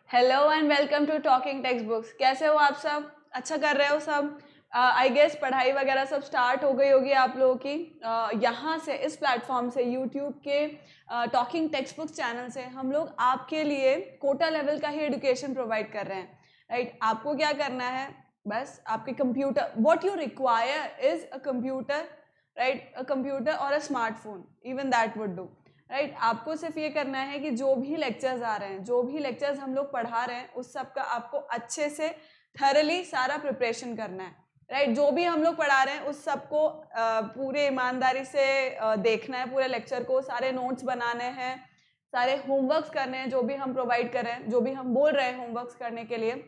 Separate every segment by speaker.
Speaker 1: Hello and welcome to talking textbooks. कैसे हो आप सब? अच्छा कर रहे हो सब? आई गेस पढ़ाई वगैरह सब स्टार्ट हो गई होगी आप लोगों की। यहाँ से इस प्लेटफॉर्म से यूट्यूब के टॉकिंग टेक्स्ट बुक्स चैनल से हम लोग आपके लिए कोटा लेवल का ही एजुकेशन प्रोवाइड कर रहे हैं। राइट, आपको क्या करना है? बस आपके computer, what you require is a computer, right, a computer और a smartphone, even that would do. Right, आपको सिर्फ ये करना है कि जो भी लेक्चर्स आ रहे हैं, जो भी लेक्चर्स हम लोग पढ़ा रहे हैं, उस सब का आपको अच्छे से थरली सारा प्रिपरेशन करना है। राइट, जो भी हम लोग पढ़ा रहे हैं उस सबको पूरे ईमानदारी से देखना है, पूरे लेक्चर को, सारे नोट्स बनाने हैं, सारे होमवर्क्स करने हैं जो भी हम प्रोवाइड कर रहे हैं, जो भी हम बोल रहे हैं होमवर्क्स करने के लिए।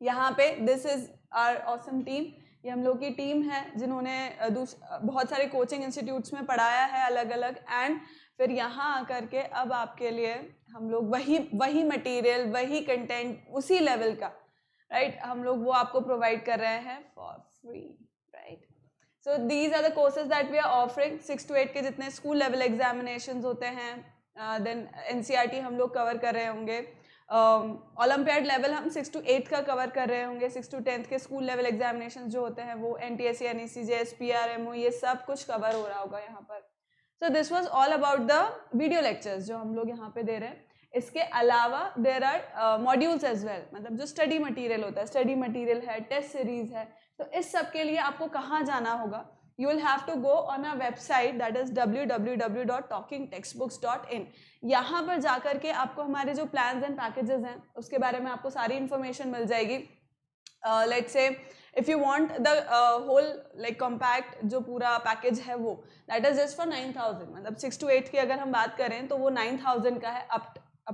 Speaker 1: यहाँ पे this is our awesome team. ये हम लोग की टीम है जिन्होंने बहुत सारे कोचिंग इंस्टीट्यूट्स में पढ़ाया है अलग अलग, एंड फिर यहाँ आकर के अब आपके लिए हम लोग वही वही मटेरियल, वही कंटेंट, उसी लेवल का, राइट, हम लोग वो आपको प्रोवाइड कर रहे हैं for free. Right, so these are the courses that we are offering. 6 to 8 के जितने स्कूल लेवल एग्जामिनेशंस होते हैं, देन एनसीईआरटी हम लोग कवर कर रहे होंगे, ओलंपियाड लेवल हम 6 to 8 का कवर कर रहे होंगे, 6 to 10 के स्कूल लेवल एग्जामिनेशन जो होते हैं वो एनटीएससी, एनईसी, जेएस, पीआरएमओ, ये सब कुछ कवर हो रहा होगा यहाँ पर। So this was all about the video lectures जो हम लोग यहाँ पे दे रहे हैं। इसके अलावा there are modules as well, मतलब जो स्टडी मटेरियल होता है, स्टडी मटेरियल है, टेस्ट सीरीज है। तो इस सब के लिए आपको कहाँ जाना होगा? You will have to go on a website that is www.talkingtextbooks.in। यहाँ पर जाकर के आपको हमारे जो प्लान्स एंड पैकेजेस हैं उसके बारे में आपको सारी इन्फॉर्मेशन मिल जाएगी। Let's say if you want the whole like compact जो पूरा पैकेज है वो दैट इज जस्ट फॉर 9,000। मतलब 6 to 8 की अगर हम बात करें तो वो 9,000 का है अप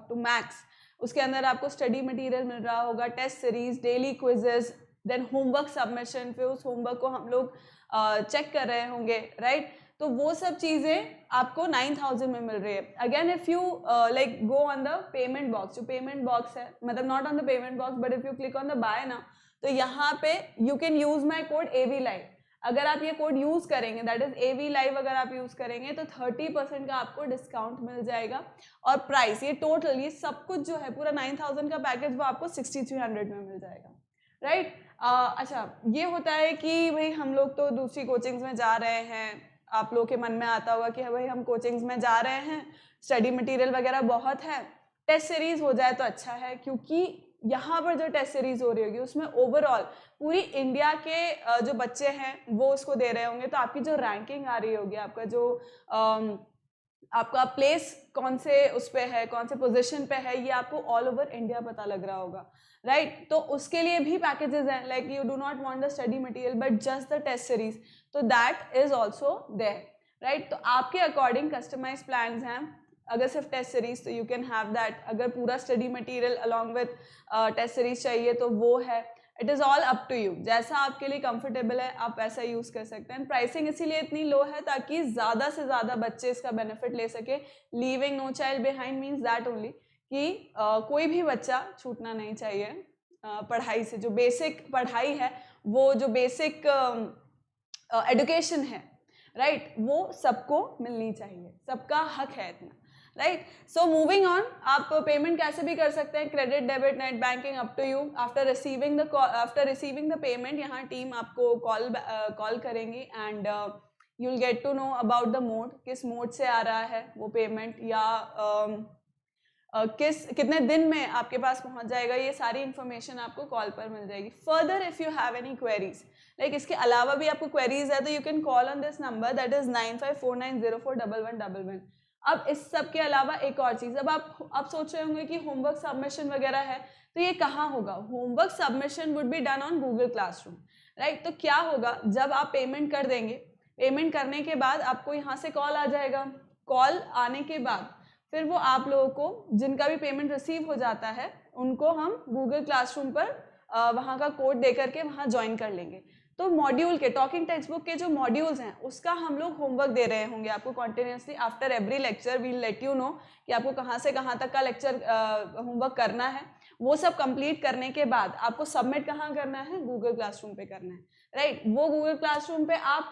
Speaker 1: टू मैक्स। उसके अंदर आपको स्टडी मटेरियल मिल रहा होगा, test series, daily quizzes, then homework submission, फिर उस होमवर्क को हम लोग चेक कर रहे होंगे। राइट, तो वो सब चीज़ें आपको 9,000 में मिल रही है। Again if you like go on the payment box, जो पेमेंट बॉक्स है, मतलब not on the payment box but if you click on the buy ना, तो यहाँ पे you can use my code AV Live। अगर आप ये कोड यूज करेंगे, दैट इज AV Live, अगर आप यूज करेंगे तो 30% का आपको डिस्काउंट मिल जाएगा। और प्राइस, ये टोटल, ये सब कुछ जो है पूरा 9,000 का पैकेज, वो आपको 6,300 में मिल जाएगा। राइट, अच्छा, ये होता है कि भाई हम लोग तो दूसरी कोचिंग्स में जा रहे हैं, आप लोग के मन में आता होगा कि भाई हम कोचिंग्स में जा रहे हैं, स्टडी मटेरियल वगैरह बहुत है, टेस्ट सीरीज हो जाए तो अच्छा है। क्योंकि यहाँ पर जो टेस्ट सीरीज हो रही होगी उसमें ओवरऑल पूरी इंडिया के जो बच्चे हैं वो उसको दे रहे होंगे, तो आपकी जो रैंकिंग आ रही होगी, आपका जो आपका प्लेस कौन से उस पे है, कौन से पोजीशन पे है, ये आपको ऑल ओवर इंडिया पता लग रहा होगा। राइट, तो उसके लिए भी पैकेजेस हैं, like you do not want the study material but just the test series, तो that is also there. Right, तो आपके अकॉर्डिंग कस्टमाइज प्लान्स हैं। अगर सिर्फ टेस्ट सीरीज तो यू कैन हैव दैट, अगर पूरा study material along with test series चाहिए तो वो है। It is all up to you, जैसा आपके लिए कंफर्टेबल है आप वैसा यूज़ कर सकते हैं। प्राइसिंग इसीलिए इतनी लो है ताकि ज़्यादा से ज़्यादा बच्चे इसका बेनिफिट ले सके। Leaving no child behind means that only कि कोई भी बच्चा छूटना नहीं चाहिए पढ़ाई से। जो बेसिक पढ़ाई है, वो जो बेसिक एजुकेशन है, राइट, वो सबको मिलनी चाहिए, सबका हक है इतना। राइट, सो मूविंग ऑन, आप पेमेंट कैसे भी कर सकते हैं, credit, debit, net banking, up to you. After receiving the payment, यहाँ टीम आपको कॉल करेंगी and you will get to know about the mode, किस मोड से आ रहा है वो पेमेंट, या कितने दिन में आपके पास पहुंच जाएगा, ये सारी इन्फॉर्मेशन आपको कॉल पर मिल जाएगी। Further if you have any queries, like इसके अलावा भी आपको क्वेरीज है तो you can call on this number, that is 9549041111। अब इस सब के अलावा एक और चीज़, अब आप सोच रहे होंगे कि होमवर्क सबमिशन वगैरह है तो ये कहाँ होगा? Homework submission would be done on Google classroom. Right, तो क्या होगा, जब आप पेमेंट कर देंगे, पेमेंट करने के बाद आपको यहाँ से कॉल आ जाएगा। कॉल आने के बाद फिर वो आप लोगों को, जिनका भी पेमेंट रिसीव हो जाता है, उनको हम गूगल क्लासरूम पर वहाँ का कोड दे करके वहाँ ज्वाइन कर लेंगे। तो मॉड्यूल के, टॉकिंग टेक्स्ट बुक के जो मॉड्यूल्स हैं उसका हम लोग होमवर्क दे रहे होंगे आपको continuously. After every lecture we'll let you know कि आपको कहाँ से कहाँ तक का लेक्चर होमवर्क करना है। वो सब कंप्लीट करने के बाद आपको सबमिट कहाँ करना है? गूगल क्लासरूम पे करना है। राइट, वो गूगल क्लासरूम पे आप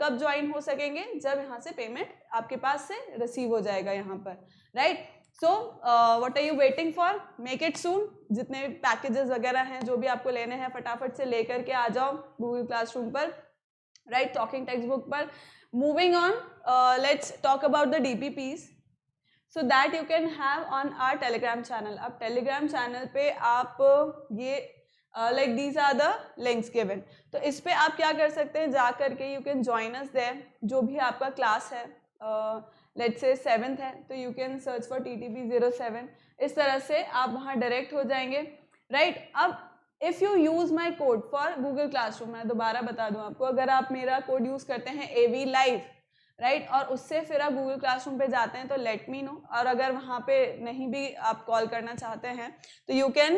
Speaker 1: कब ज्वाइन हो सकेंगे? जब यहाँ से पेमेंट आपके पास से रिसीव हो जाएगा यहाँ पर। Right, so what are you waiting for, make it soon. जितने भी पैकेजेस वगैरह हैं जो भी आपको लेने हैं फटाफट से लेकर के आ जाओ गूगल क्लासरूम पर, राइट, टॉकिंग टेक्स्ट बुक पर। Moving on, let's talk about the DPPs so that you can have on our telegram channel। अब telegram channel पे आप ये like these are the links given, तो इस पे आप क्या कर सकते हैं, जा करके you can join us there। जो भी आपका क्लास है let's say 7th है तो you can search for TTP07, इस तरह से आप वहाँ डायरेक्ट हो जाएंगे, राइट। अब if you use my code for Google classroom, मैं दोबारा बता दूँ आपको, अगर आप मेरा कोड यूज़ करते हैं AV Live, राइट, और उससे फिर आप गूगल क्लासरूम पे जाते हैं तो लेट मी नो। और अगर वहाँ पे नहीं भी आप कॉल करना चाहते हैं तो you can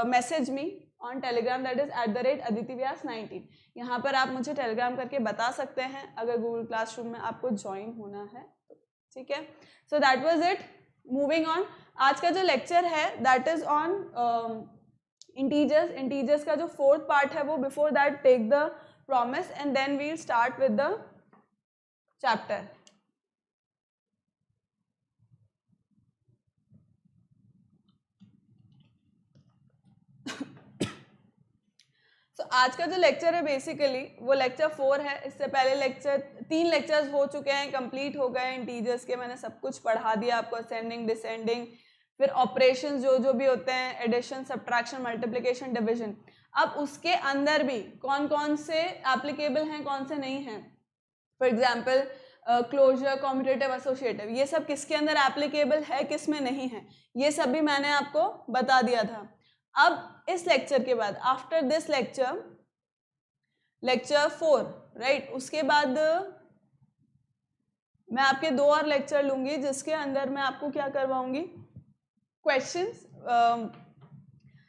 Speaker 1: message me on Telegram, that is @AditiVyas19। यहाँ पर आप मुझे टेलीग्राम करके बता सकते हैं अगर गूगल क्लासरूम में आपको ज्वाइन होना है तो, ठीक है। So that was it. Moving on, आज का जो लेक्चर है दैट इज ऑन इंटीजर्स का जो 4th पार्ट है वो। Before that take the promise and then we'll start with the chapter. तो आज का जो लेक्चर है बेसिकली वो लेक्चर 4 है। इससे पहले 3 लेक्चर्स हो चुके हैं, कंप्लीट हो गए इंटीजर्स के, मैंने सब कुछ पढ़ा दिया आपको, असेंडिंग डिसेंडिंग, फिर ऑपरेशंस जो भी होते हैं, एडिशन सब्ट्रैक्शन मल्टीप्लिकेशन डिवीजन। अब उसके अंदर भी कौन कौन से एप्लीकेबल हैं कौन से नहीं हैं, for example closure, commutative, associative, ये सब किसके अंदर एप्लीकेबल है किस में नहीं है, ये सब भी मैंने आपको बता दिया था। अब इस लेक्चर के बाद, after this lecture, lecture 4, right, उसके बाद मैं आपके 2 और लेक्चर लूंगी जिसके अंदर मैं आपको क्या करवाऊंगी, क्वेश्चंस।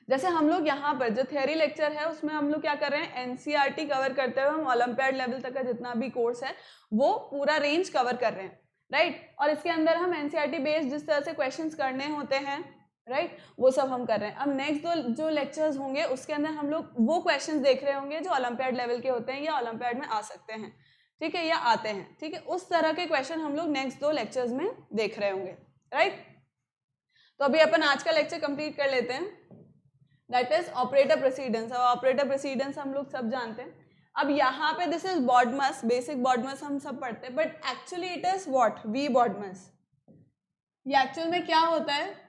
Speaker 1: जैसे हम लोग यहाँ पर जो थियरी लेक्चर है उसमें हम लोग क्या कर रहे हैं, NCERT कवर करते हुए हम ओलंपियाड लेवल तक का जितना भी कोर्स है वो पूरा रेंज कवर कर रहे हैं, राइट। और इसके अंदर हम NCERT बेस्ड जिस तरह से क्वेश्चंस करने होते हैं, राइट, वो सब हम कर रहे हैं। अब नेक्स्ट जो लेक्चर्स होंगे उसके अंदर हम लोग वो क्वेश्चंस देख रहे होंगे जो ओलंपियाड लेवल के होते हैं या ओलंपियाड में आ सकते हैं, ठीक है, या आते हैं, ठीक है, उस तरह के क्वेश्चन हम लोग नेक्स्ट 2 लेक्चर्स में देख रहे होंगे, राइट। तो अभी अपन आज का लेक्चर कंप्लीट कर लेते हैं, दैट इज ऑपरेटर प्रेसिडेंस। और ऑपरेटर प्रेसिडेंस हम लोग सब जानते हैं। अब यहाँ पे this is BODMAS, basic BODMAS हम सब पढ़ते हैं, but actually it is what, V BODMAS. ये एक्चुअल में क्या होता है,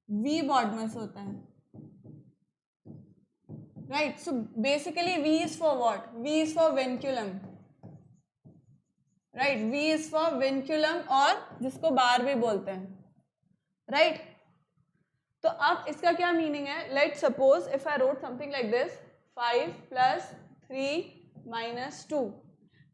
Speaker 1: वी बॉडमस होता है, right. So basically V is for what, V is for vinculum, right, V is for vinculum, और जिसको बार भी बोलते हैं, राइट। तो अब इसका क्या मीनिंग है, let suppose if I wrote something like this, 5 + 3 - 2,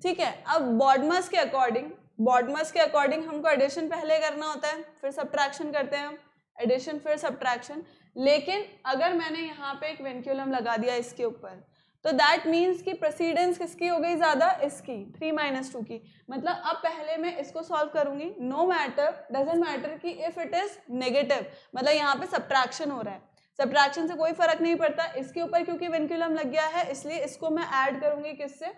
Speaker 1: ठीक है। अब बॉडमस के अकॉर्डिंग हमको एडिशन पहले करना होता है, फिर सब्ट्रैक्शन करते हैं हम, एडिशन फिर सब्ट्रैक्शन। लेकिन अगर मैंने यहाँ पे एक विनक्यूलम लगा दिया इसके ऊपर, तो दैट मीन्स कि प्रेसिडेंस किसकी हो गई ज़्यादा, इसकी, 3 - 2 की। मतलब अब पहले मैं इसको सॉल्व करूंगी, नो मैटर, डजेंट मैटर कि इफ इट इज नेगेटिव, मतलब यहाँ पे सब्ट्रैक्शन हो रहा है, सब्ट्रैक्शन से कोई फर्क नहीं पड़ता इसके ऊपर, क्योंकि विनक्यूलम लग गया है, इसलिए इसको मैं ऐड करूंगी किससे,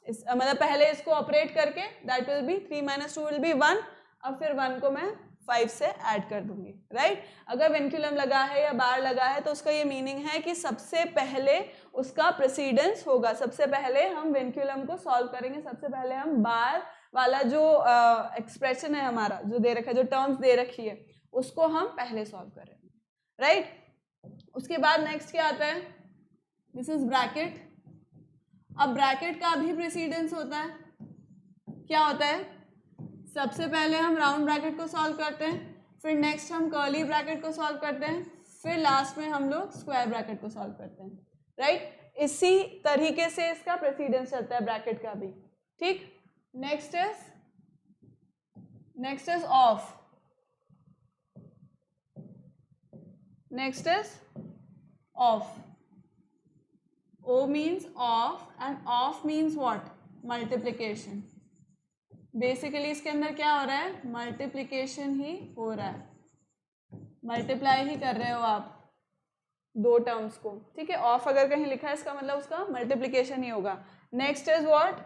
Speaker 1: मतलब पहले इसको ऑपरेट करके, that will be 3 - 2 will be 1, अब फिर 1 को मैं 5 से ऐड कर दूंगी, राइट। अगर विनक्यूलम लगा है या बार लगा है तो उसका ये मीनिंग है कि सबसे पहले उसका प्रेसिडेंस होगा, सबसे पहले हम विनक्यूलम को सॉल्व करेंगे, सबसे पहले हम बार वाला जो एक्सप्रेशन है हमारा जो दे रखा है, जो टर्म्स दे रखी है, उसको हम पहले सॉल्व करेंगे, राइट। उसके बाद नेक्स्ट क्या आता है, दिस इज ब्रैकेट। अब ब्रैकेट का भी प्रेसिडेंस होता है, क्या होता है, सबसे पहले हम राउंड ब्रैकेट को सॉल्व करते हैं, फिर नेक्स्ट हम कर्ली ब्रैकेट को सॉल्व करते हैं, फिर लास्ट में हम लोग स्क्वायर ब्रैकेट को सॉल्व करते हैं, राइट। इसी तरीके से इसका प्रेसिडेंस चलता है ब्रैकेट का भी, ठीक। Next is of, next is of, O means off and off means what, multiplication। Basically इसके अंदर क्या हो रहा है, मल्टीप्लिकेशन ही हो रहा है, मल्टीप्लाई ही कर रहे हो आप 2 टर्म्स को, ठीक है। ऑफ अगर कहीं लिखा है इसका मतलब उसका मल्टीप्लिकेशन ही होगा। Next is what,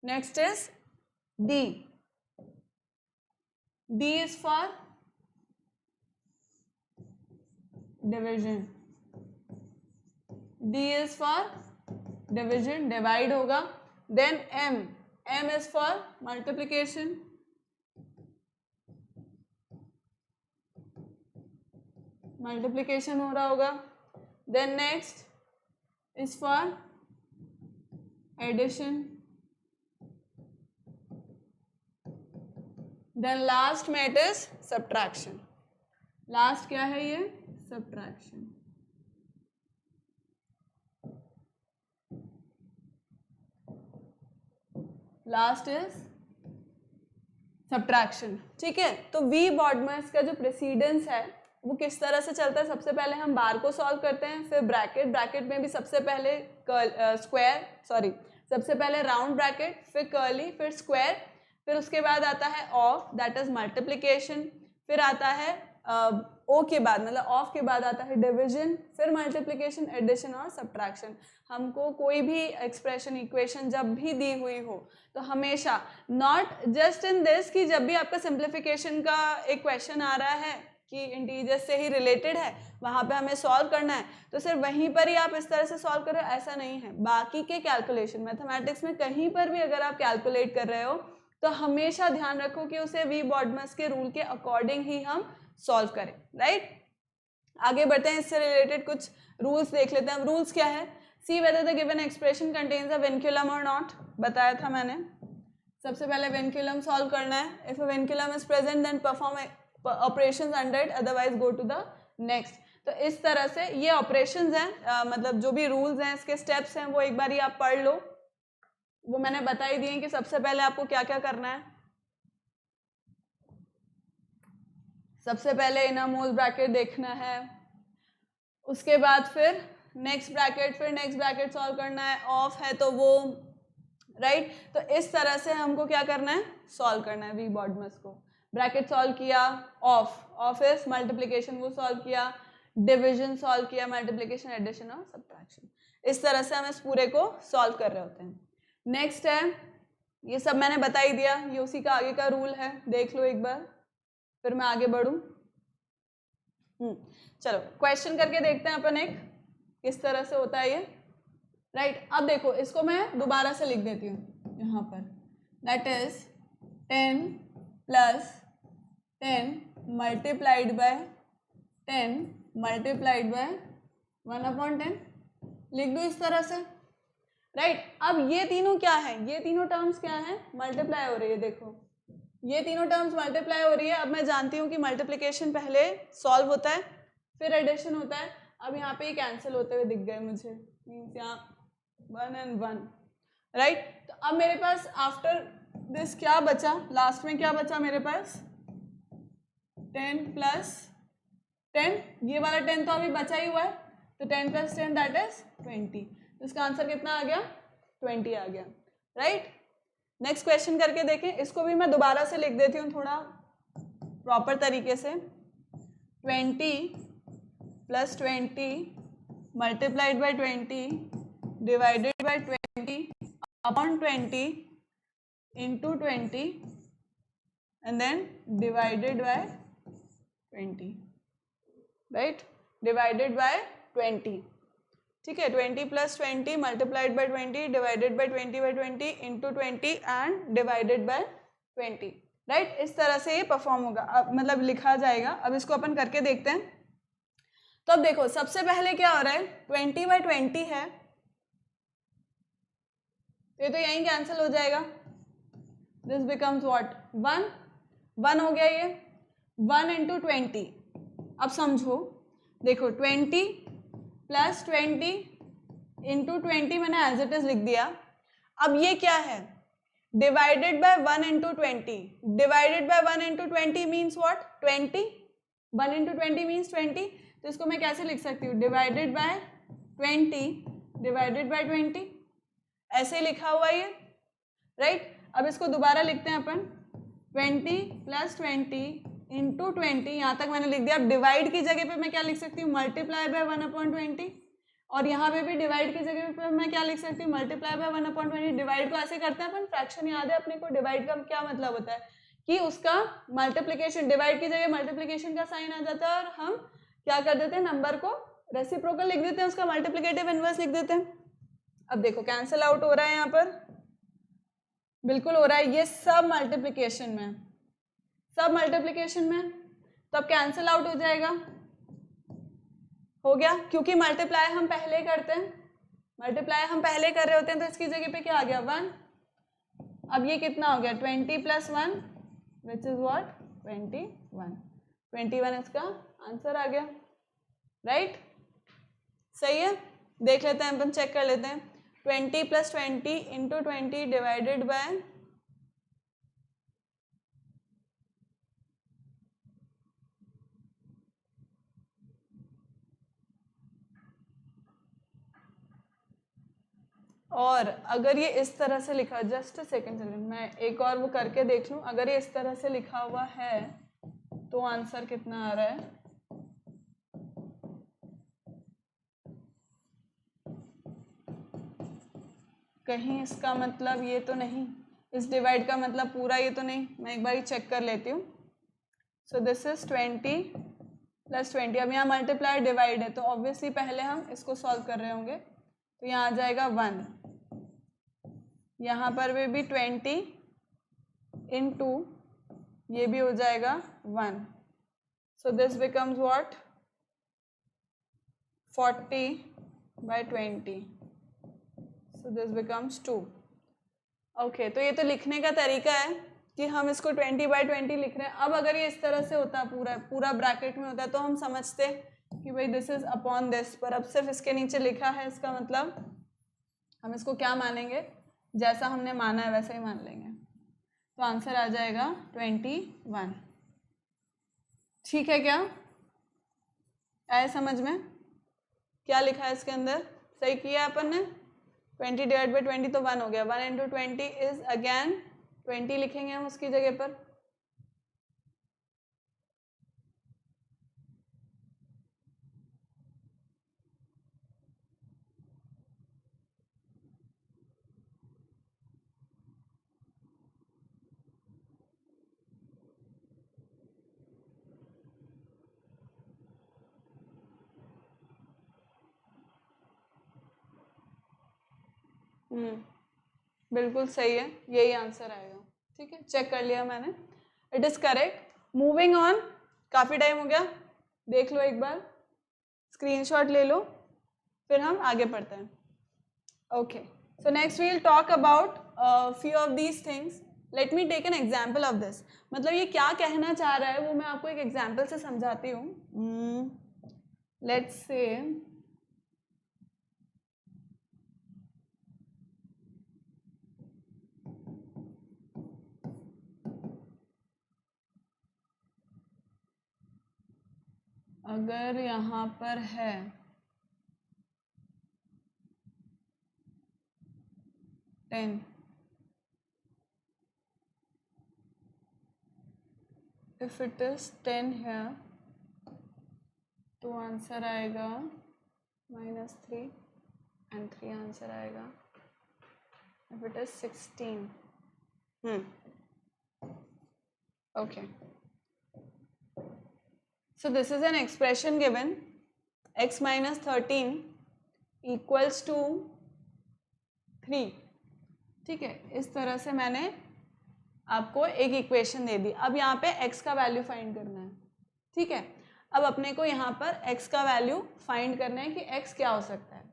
Speaker 1: next is D, D is for division, D is for division, divide होगा. Then M is for multiplication, multiplication हो रहा होगा. Then next is for addition. Then last में it is subtraction. Last क्या है ये? Subtraction. Last is subtraction. ठीक है, तो वी बॉडमर्स का जो प्रेसिडेंस है वो किस तरह से चलता है? सबसे पहले हम बार को सॉल्व करते हैं, फिर ब्रैकेट, ब्रैकेट में भी सबसे पहले स्क्वायर, सॉरी सबसे पहले राउंड ब्रैकेट, फिर कर्ली, फिर स्क्वायर, फिर उसके बाद आता है ऑफ, दैट इज मल्टीप्लिकेशन, फिर आता है ओ के बाद मतलब ऑफ के बाद आता है डिवीजन, फिर मल्टीप्लिकेशन, एडिशन और सब्ट्रैक्शन. हमको कोई भी एक्सप्रेशन, इक्वेशन जब भी दी हुई हो तो हमेशा नॉट जस्ट इन दिस कि जब भी आपका सिंप्लीफिकेशन का एक क्वेश्चन आ रहा है कि इंटीजर्स से ही रिलेटेड है, वहाँ पे हमें सॉल्व करना है तो सिर्फ वहीं पर ही आप इस तरह से सॉल्व कर रहे हो, ऐसा नहीं है. बाकी के कैलकुलेशन मैथमेटिक्स में कहीं पर भी अगर आप कैलकुलेट कर रहे हो तो हमेशा ध्यान रखो कि उसे वी बॉडमर्स के रूल के अकॉर्डिंग ही हम सॉल्व करें. राइट, आगे बढ़ते हैं, इससे रिलेटेड कुछ रूल्स देख लेते हैं. रूल्स क्या है? See whether the given expression contains a vinculum और नॉट, बताया था मैंने. सबसे पहले विनक्यूलम सॉल्व करना है. If a vinculum is present then perform operations under it, otherwise go to the next. तो इस तरह से ये ऑपरेशंस हैं, मतलब जो भी रूल्स हैं, इसके स्टेप्स हैं, वो एक बार ही आप पढ़ लो. वो मैंने बता ही दिए कि सबसे पहले आपको क्या क्या करना है. सबसे पहले इनर मोल ब्रैकेट देखना है, उसके बाद फिर नेक्स्ट ब्रैकेट, फिर नेक्स्ट ब्रैकेट सॉल्व करना है. ऑफ है तो वो, राइट. तो इस तरह से हमको क्या करना है? सॉल्व करना है वी बॉडमर्स को. ब्रैकेट सॉल्व किया, ऑफ इज मल्टीप्लिकेशन वो सॉल्व किया, डिविजन सॉल्व किया, मल्टीप्लिकेशन, एडिशन और सब्ट्रैक्शन. इस तरह से हम इस पूरे को सॉल्व कर रहे होते हैं. नेक्स्ट है, ये सब मैंने बता ही दिया, ये उसी का आगे का रूल है, देख लो एक बार, फिर मैं आगे बढ़ूं. चलो क्वेश्चन करके देखते हैं अपन एक, किस तरह से होता है ये. राइट, अब देखो इसको मैं दोबारा से लिख देती हूँ यहाँ पर. That is 10 plus 10 multiplied by 10 multiplied by 1/10. लिख दो इस तरह से. राइट, अब ये तीनों क्या है? ये तीनों टर्म्स क्या है? मल्टीप्लाई हो रही है. देखो ये तीनों टर्म्स मल्टीप्लाई हो रही है. अब मैं जानती हूँ कि मल्टीप्लिकेशन पहले सॉल्व होता है, फिर एडिशन होता है. अब यहाँ पे ये कैंसिल होते हुए दिख गए मुझे, मीन्स यहाँ 1 and 1. राइट, तो अब मेरे पास आफ्टर दिस क्या बचा? लास्ट में क्या बचा मेरे पास? 10 प्लस 10, ये वाला 10 तो अभी बचा ही हुआ है, तो 10 प्लस 10 दैट इज 20. तो इसका आंसर कितना आ गया? 20 आ गया. राइट, नेक्स्ट क्वेश्चन करके देखें. इसको भी मैं दोबारा से लिख देती हूँ थोड़ा प्रॉपर तरीके से. 20 plus 20 multiplied by 20 divided by 20 upon 20 into 20 and then divided by 20. Right, divided by 20. ठीक है, 20 plus 20 multiplied by 20 divided by 20 by 20 into 20 and divided by 20. Right, इस तरह से ये परफॉर्म होगा, मतलब लिखा जाएगा. अब इसको अपन करके देखते हैं. तो अब देखो सबसे पहले क्या हो रहा है? 20 बाय 20 है, ये तो यहीं कैंसिल हो जाएगा. This becomes what? 1 हो गया ये. 1 इंटू 20. अब समझो, देखो 20 प्लस 20 इंटू 20 मैंने एज इट इज लिख दिया. अब ये क्या है? Divided by 1 into 20. Divided bye 1 into 20 means what? 20. 1 into 20 means 20. तो इसको मैं कैसे लिख सकती हूँ? Divided by 20 divided by 20. ऐसे लिखा हुआ ये. राइट, अब इसको दोबारा लिखते हैं अपन. 20 प्लस 20 इंटू 20, यहाँ तक मैंने लिख दिया. अब डिवाइड की जगह पे मैं क्या लिख सकती हूँ? Multiply by 1/20. और यहाँ पे भी डिवाइड की जगह पे मैं क्या लिख सकती हूँ? Multiply by 1/20. डिवाइड को ऐसे करते हैं अपन, फ्रैक्शन याद है अपने को. डिवाइड का क्या मतलब होता है कि उसका मल्टीप्लिकेशन, डिवाइड की जगह मल्टीप्लिकेशन का साइन आ जाता है और हम क्या कर देते हैं, नंबर को रेसिप्रोकल लिख देते हैं, उसका मल्टीप्लिकेटिव इनवर्स लिख देते हैं। अब देखो कैंसिल आउट हो रहा है यहाँ पर, बिल्कुल हो रहा है, ये सब मल्टीप्लिकेशन में, सब मल्टीप्लिकेशन में, तो अब कैंसिल आउट हो जाएगा, हो गया, क्योंकि मल्टीप्लाई हम पहले करते हैं, मल्टीप्लाई हम पहले कर रहे होते हैं, तो इसकी जगह पे क्या आ गया 1। अब ये कितना हो गया 20 + 1 विच इज व्हाट 21 इसका आंसर आ गया, राइट, सही है। देख लेते हैं अपन, चेक कर लेते हैं, 20 + 20 × 20 डिवाइडेड बाय और अगर ये इस तरह से लिखा, जस्ट सेकंड मैं एक और वो करके देख लूं, अगर ये इस तरह से लिखा हुआ है तो आंसर कितना आ रहा है, कहीं इसका मतलब ये तो नहीं, इस डिवाइड का मतलब पूरा ये तो नहीं, मैं एक बार चेक कर लेती हूँ। सो दिस इज 20 + 20, अब यहाँ मल्टीप्लाई डिवाइड है, तो ऑब्वियसली पहले हम इसको सॉल्व कर रहे होंगे, तो यहाँ आ जाएगा 1, यहाँ पर भी 20 × ये भी हो जाएगा 1, सो this becomes what 40/20, so this becomes 2। Okay, तो ये तो लिखने का तरीका है कि हम इसको 20/20 लिख रहे हैं। अब अगर ये इस तरह से होता, पूरा ब्रैकेट में होता, तो हम समझते कि भाई दिस इज अपॉन दिस, पर अब सिर्फ इसके नीचे लिखा है, इसका मतलब हम इसको क्या मानेंगे, जैसा हमने माना है वैसा ही मान लेंगे, तो आंसर आ जाएगा 21। ठीक है, क्या आया समझ में, क्या लिखा है इसके अंदर, सही किया अपन ने, 20/20 तो 1 हो गया, 1 × 20 इज अगेन 20 लिखेंगे हम उसकी जगह पर। बिल्कुल सही है, यही आंसर आएगा। ठीक है, चेक कर लिया मैंने, it is correct. Moving on, काफी टाइम हो गया, देख लो एक बार, स्क्रीनशॉट ले लो, फिर हम आगे पढ़ते हैं। Okay, so next we will talk about few of these things. Let me take an example of this, मतलब ये क्या कहना चाह रहा है वो मैं आपको एक एग्जाम्पल से समझाती हूँ। लेट्स से अगर यहाँ पर है 10, if it is 10 here, तो आंसर आएगा -3 and 3 आंसर आएगा, if it is 16। Okay, so this is an expression given, x - 13 equals to 3। ठीक है, इस तरह से मैंने आपको एक इक्वेशन दे दी। अब यहाँ पे x का वैल्यू फाइंड करना है। ठीक है, अब अपने को यहाँ पर x का वैल्यू फाइंड करना है कि x क्या हो सकता है।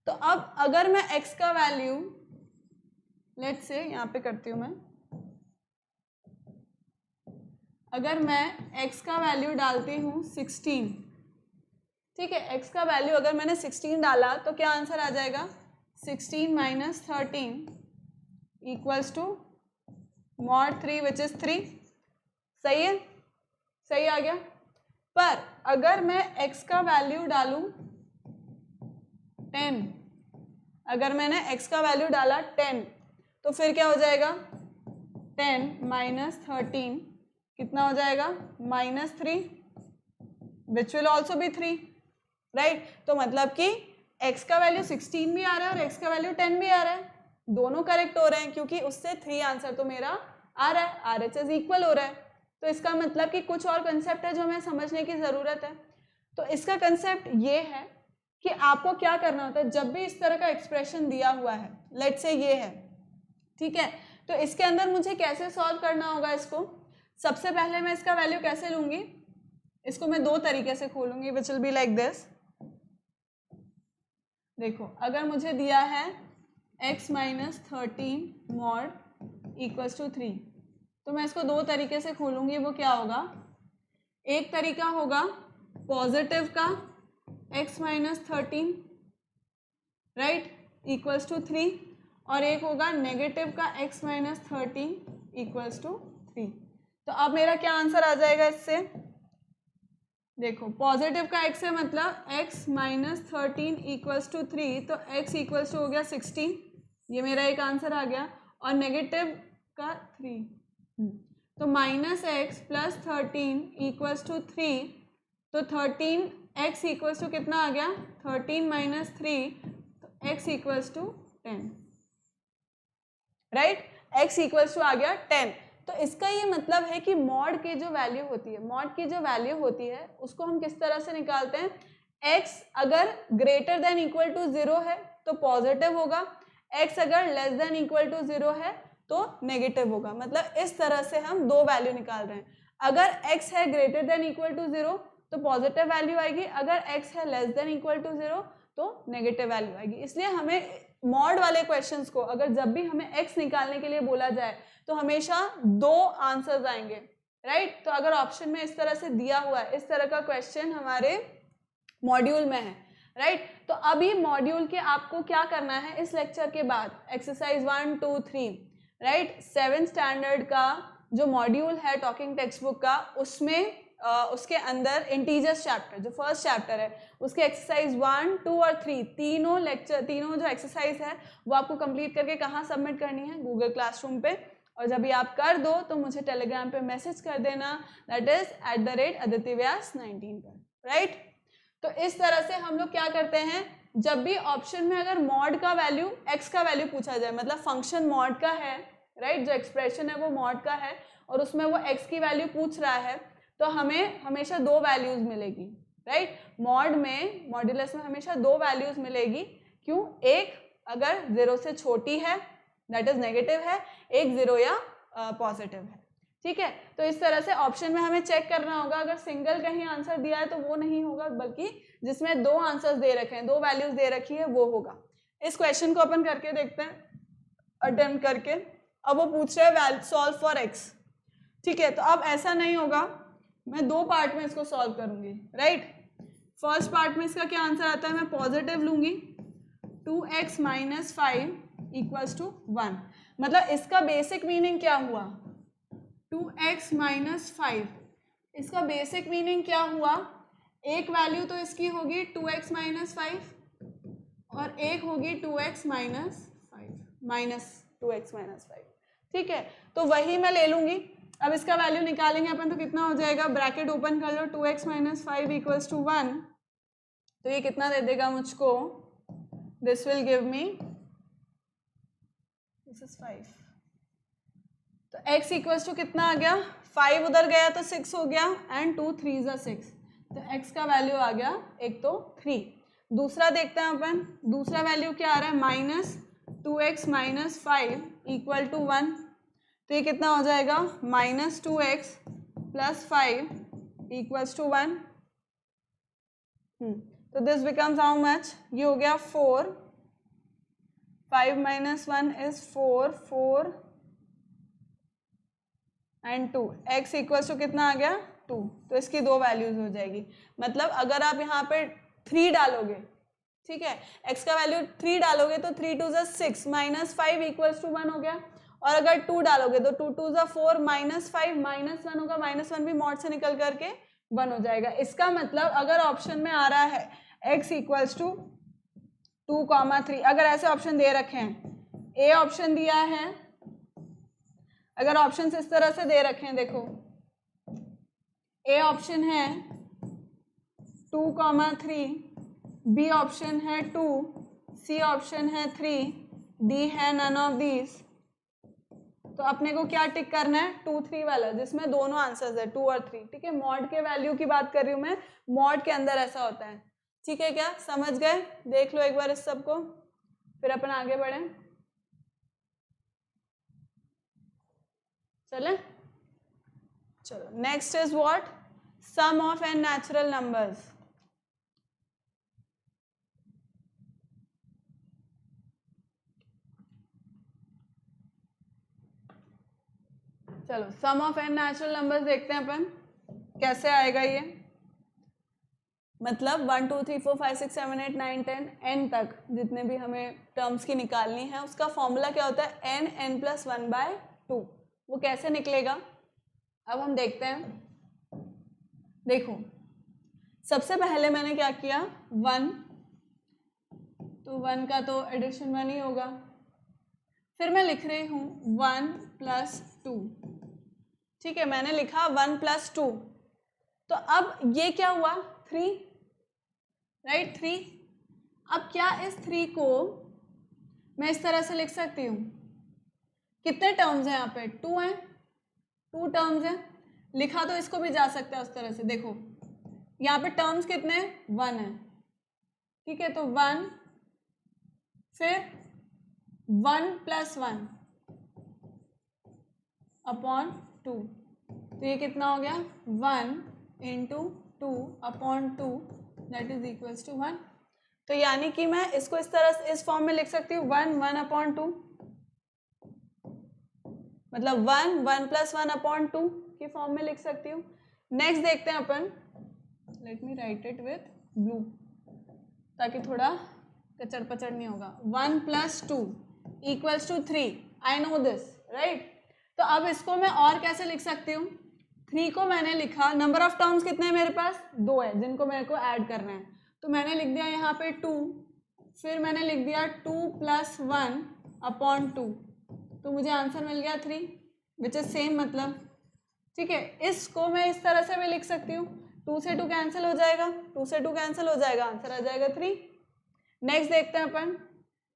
Speaker 1: तो अब अगर मैं x का वैल्यू, लेट्स से यहाँ पे करती हूँ मैं, अगर मैं x का वैल्यू डालती हूँ 16, ठीक है, x का वैल्यू अगर मैंने 16 डाला तो क्या आंसर आ जाएगा, 16 - 13 equals to mod 3 which is 3। सही है, सही आ गया। पर अगर मैं x का वैल्यू डालूं 10, अगर मैंने x का वैल्यू डाला 10, तो फिर क्या हो जाएगा, 10 - 13 कितना हो जाएगा, -3 which will also be 3, right. तो मतलब कि x का वैल्यू 16 भी आ रहा है और x का वैल्यू 10 भी आ रहा है, दोनों करेक्ट हो रहे हैं, क्योंकि उससे 3 आंसर तो मेरा आ रहा है, RHS इक्वल हो रहा है। तो इसका मतलब कि कुछ और कंसेप्ट है जो हमें समझने की ज़रूरत है। तो इसका कंसेप्ट ये है कि आपको क्या करना होता है जब भी इस तरह का एक्सप्रेशन दिया हुआ है, लेट्स से ये है, ठीक है, तो इसके अंदर मुझे कैसे सॉल्व करना होगा इसको। सबसे पहले मैं इसका वैल्यू कैसे लूंगी, इसको मैं दो तरीके से खोलूंगी, which will be like this. देखो अगर मुझे दिया है x minus 13 mod equals to 3, तो मैं इसको दो तरीके से खोलूंगी। वो क्या होगा, एक तरीका होगा पॉजिटिव का x minus 13 right equals to 3, और एक होगा नेगेटिव का x माइनस 13 इक्वल्स टू 3। तो अब मेरा क्या आंसर आ जाएगा इससे, देखो पॉजिटिव का x है मतलब x माइनस 13 इक्वल्स टू 3, तो x इक्वल्स टू हो गया 16, ये मेरा एक आंसर आ गया। और नेगेटिव का 3, तो minus x plus 13 equals to 3, तो 13x इक्वल्स टू कितना आ गया, 13 माइनस 3, तो x equals to 10, right, x equals to आ गया 10। तो इसका ये मतलब है कि मॉड की जो वैल्यू होती है, मॉड की जो वैल्यू होती है उसको हम किस तरह से निकालते हैं, x अगर ग्रेटर देन इक्वल टू 0 है तो पॉजिटिव होगा, x अगर लेस देन इक्वल टू 0 है तो नेगेटिव होगा। मतलब इस तरह से हम दो वैल्यू निकाल रहे हैं। अगर x है ग्रेटर देन इक्वल टू 0 तो पॉजिटिव वैल्यू आएगी, अगर x है लेस देन इक्वल टू 0 तो नेगेटिव वैल्यू आएगी। इसलिए हमें मॉड वाले क्वेश्चंस को अगर जब भी हमें x निकालने के लिए बोला जाए तो हमेशा दो आंसर्स आएंगे, राइट। तो अगर ऑप्शन में इस तरह से दिया हुआ है, इस तरह का क्वेश्चन हमारे मॉड्यूल में है, राइट। तो अभी मॉड्यूल के आपको क्या करना है, इस लेक्चर के बाद एक्सरसाइज 1, 2, 3, राइट, 7th स्टैंडर्ड का जो मॉड्यूल है टॉकिंग टेक्स्ट बुक का, उसमें उसके अंदर इंटीजर्स चैप्टर जो फर्स्ट चैप्टर है उसके एक्सरसाइज 1, 2 और 3 तीनों जो एक्सरसाइज है वो आपको कंप्लीट करके कहाँ सबमिट करनी है, गूगल क्लासरूम पे। और जब भी आप कर दो तो मुझे टेलीग्राम पे मैसेज कर देना, दैट इज @adityavyas19 पर, राइट। तो इस तरह से हम लोग क्या करते हैं, जब भी ऑप्शन में अगर मॉड का वैल्यू x का वैल्यू पूछा जाए, मतलब फंक्शन मॉड का है, राइट, जो एक्सप्रेशन है वो मॉड का है और उसमें वो x की वैल्यू पूछ रहा है, तो हमें हमेशा दो वैल्यूज मिलेगी, राइट। मॉड में, मॉड्यूलस में हमेशा दो वैल्यूज मिलेगी। क्यों, एक अगर 0 से छोटी है दैट इज नेगेटिव है, एक 0 या पॉजिटिव है, ठीक है। तो इस तरह से ऑप्शन में हमें चेक करना होगा, अगर सिंगल कहीं आंसर दिया है तो वो नहीं होगा, बल्कि जिसमें दो आंसर्स दे रखे हैं, दो वैल्यूज दे रखी है वो होगा। इस क्वेश्चन को अपन करके देखते हैं, अटेम्प्ट करके। अब वो पूछ रहे हैं सॉल्व फॉर x, ठीक है। तो अब ऐसा नहीं होगा, मैं दो पार्ट में इसको सॉल्व करूंगी, राइट। फर्स्ट पार्ट में इसका क्या आंसर आता है, मैं पॉजिटिव लूंगी, 2x माइनस 5 इक्वल्स टू 1। मतलब इसका बेसिक मीनिंग क्या हुआ, 2x माइनस 5, इसका बेसिक मीनिंग क्या हुआ, एक वैल्यू तो इसकी होगी 2x माइनस 5 और एक होगी 2x minus 5, minus 2x minus 5, ठीक है। तो वही मैं ले लूंगी। अब इसका वैल्यू निकालेंगे अपन तो कितना हो जाएगा, ब्रैकेट ओपन कर लो, 2x माइनस 5 इक्वल्स टू 1, तो ये कितना दे देगा मुझको, this will give me, this is 5, तो x इक्वल्स टू कितना आ गया, 5 उधर गया तो 6 हो गया, एंड 2 3 ज़ा 6, तो x का वैल्यू आ गया एक तो 3। दूसरा देखते हैं अपन, दूसरा वैल्यू क्या आ रहा है, minus 2x minus 5 equal to 1, तो ये कितना हो जाएगा, minus 2x plus 5 equals to 1, तो दिस बिकम्स हाउ मच, ये हो गया 4, 5 minus 1 is 4, 4 and 2, x equals to कितना आ गया 2, तो इसकी दो वैल्यूज हो जाएगी। मतलब अगर आप यहाँ पे 3 डालोगे, ठीक है, x का वैल्यू 3 डालोगे तो 3 2 6 माइनस 5 इक्वल्स टू 1 हो गया, और अगर 2 डालोगे तो 2 2 4 माइनस 5 माइनस 1 होगा, माइनस 1 भी मॉड से निकल करके 1 हो जाएगा। इसका मतलब अगर ऑप्शन में आ रहा है x इक्वल्स टू 2,3, अगर ऐसे ऑप्शन दे रखे हैं, ए ऑप्शन दिया है, अगर ऑप्शन इस तरह से दे रखे हैं, देखो ए ऑप्शन है 2,3, बी ऑप्शन है 2, सी ऑप्शन है 3, डी है नन ऑफ दीज, तो अपने को क्या टिक करना है, 2 3 वाला जिसमें दोनों आंसर्स है 2 और 3, ठीक है। मॉड के वैल्यू की बात कर रही हूँ मैं, मॉड के अंदर ऐसा होता है, ठीक है। क्या समझ गए? देख लो एक बार इस सब को, फिर अपन आगे बढ़े। चले, चलो next is what, sum of n natural numbers. चलो sum of n natural numbers देखते हैं अपन कैसे आएगा ये। मतलब 1 2 3 4 5 6 7 8 9 10 n तक जितने भी हमें टर्म्स की निकालनी है, उसका फॉर्मूला क्या होता है, n प्लस 1/2। वो कैसे निकलेगा अब हम देखते हैं। देखो सबसे पहले मैंने क्या किया, 1, तो 1 का तो एडिशन 1 ही होगा। फिर मैं लिख रही हूँ 1 प्लस 2, ठीक है। मैंने लिखा 1 प्लस 2, तो अब ये क्या हुआ, 3, राइट, 3। अब क्या इस 3 को मैं इस तरह से लिख सकती हूँ, कितने टर्म्स हैं यहाँ पे, 2 हैं, 2 टर्म्स हैं। लिखा तो इसको भी जा सकता है उस तरह से, देखो यहाँ पे टर्म्स कितने हैं, 1 है, ठीक है। तो 1 फिर 1 प्लस 1 अपॉन 2, तो ये कितना हो गया, 1 into 2 upon 2 that is equals to 1। तो यानी कि मैं इसको इस तरह से इस फॉर्म में लिख सकती हूँ, 1 1 अपॉन 2, मतलब 1 1 प्लस 1 अपॉन 2 की फॉर्म में लिख सकती हूँ। नेक्स्ट देखते हैं अपन, let me write it with blue ताकि थोड़ा कचड़ पचड़ नहीं होगा। 1 plus 2 equals to 3, I know this, right. तो अब इसको मैं और कैसे लिख सकती हूँ, 3 को मैंने लिखा, नंबर ऑफ टर्म्स कितने हैं मेरे पास, 2 है जिनको मेरे को ऐड करना है, तो मैंने लिख दिया यहाँ पे 2, फिर मैंने लिख दिया 2 प्लस 1 अपॉन 2, तो मुझे आंसर मिल गया 3 विच इज सेम, मतलब ठीक है। इसको मैं इस तरह से भी लिख सकती हूँ, 2 से 2 कैंसिल हो जाएगा, 2 से 2 कैंसिल हो जाएगा, आंसर आ जाएगा 3। नेक्स्ट देखते हैं अपन,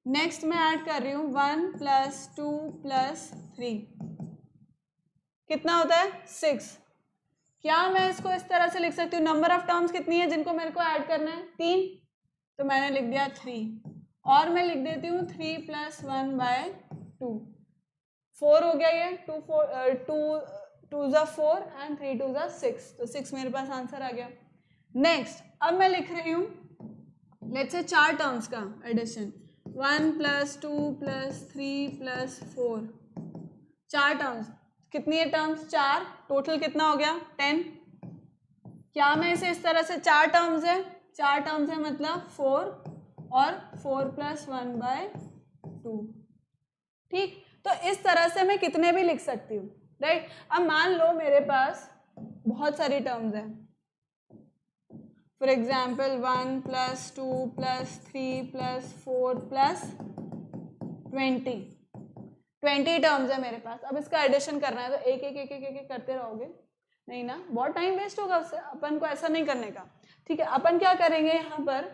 Speaker 1: नेक्स्ट मैं ऐड कर रही हूँ 1 प्लस 2 प्लस 3, कितना होता है 6। क्या मैं इसको इस तरह से लिख सकती हूँ, नंबर ऑफ टर्म्स कितनी है जिनको मेरे को ऐड करना है, 3, तो मैंने लिख दिया 3, और मैं लिख देती हूँ 3 प्लस 1/2, 4 हो गया ये, 2 ज़ा 4 एंड 3 2 ज़ा 6, तो 6 मेरे पास आंसर आ गया। नेक्स्ट अब मैं लिख रही हूँ लेट्स से 4 टर्म्स का addition, 1 plus 2 plus 3 plus 4, 4 terms, कितनी है टर्म्स, 4, टोटल कितना हो गया 10। क्या मैं इसे इस तरह से, 4 टर्म्स है, 4 टर्म्स है मतलब 4 और 4 प्लस 1/2, ठीक। तो इस तरह से मैं कितने भी लिख सकती हूँ, राइट। अब मान लो मेरे पास बहुत सारी टर्म्स हैं, for example 1 plus 2 plus 3 plus 4 plus 20 terms है मेरे पास। अब इसका एडिशन करना है, तो एक एक एक एक एक करते रहोगे, नहीं ना, बहुत टाइम वेस्ट होगा उससे, अपन को ऐसा नहीं करने का, ठीक है। अपन क्या करेंगे, यहाँ पर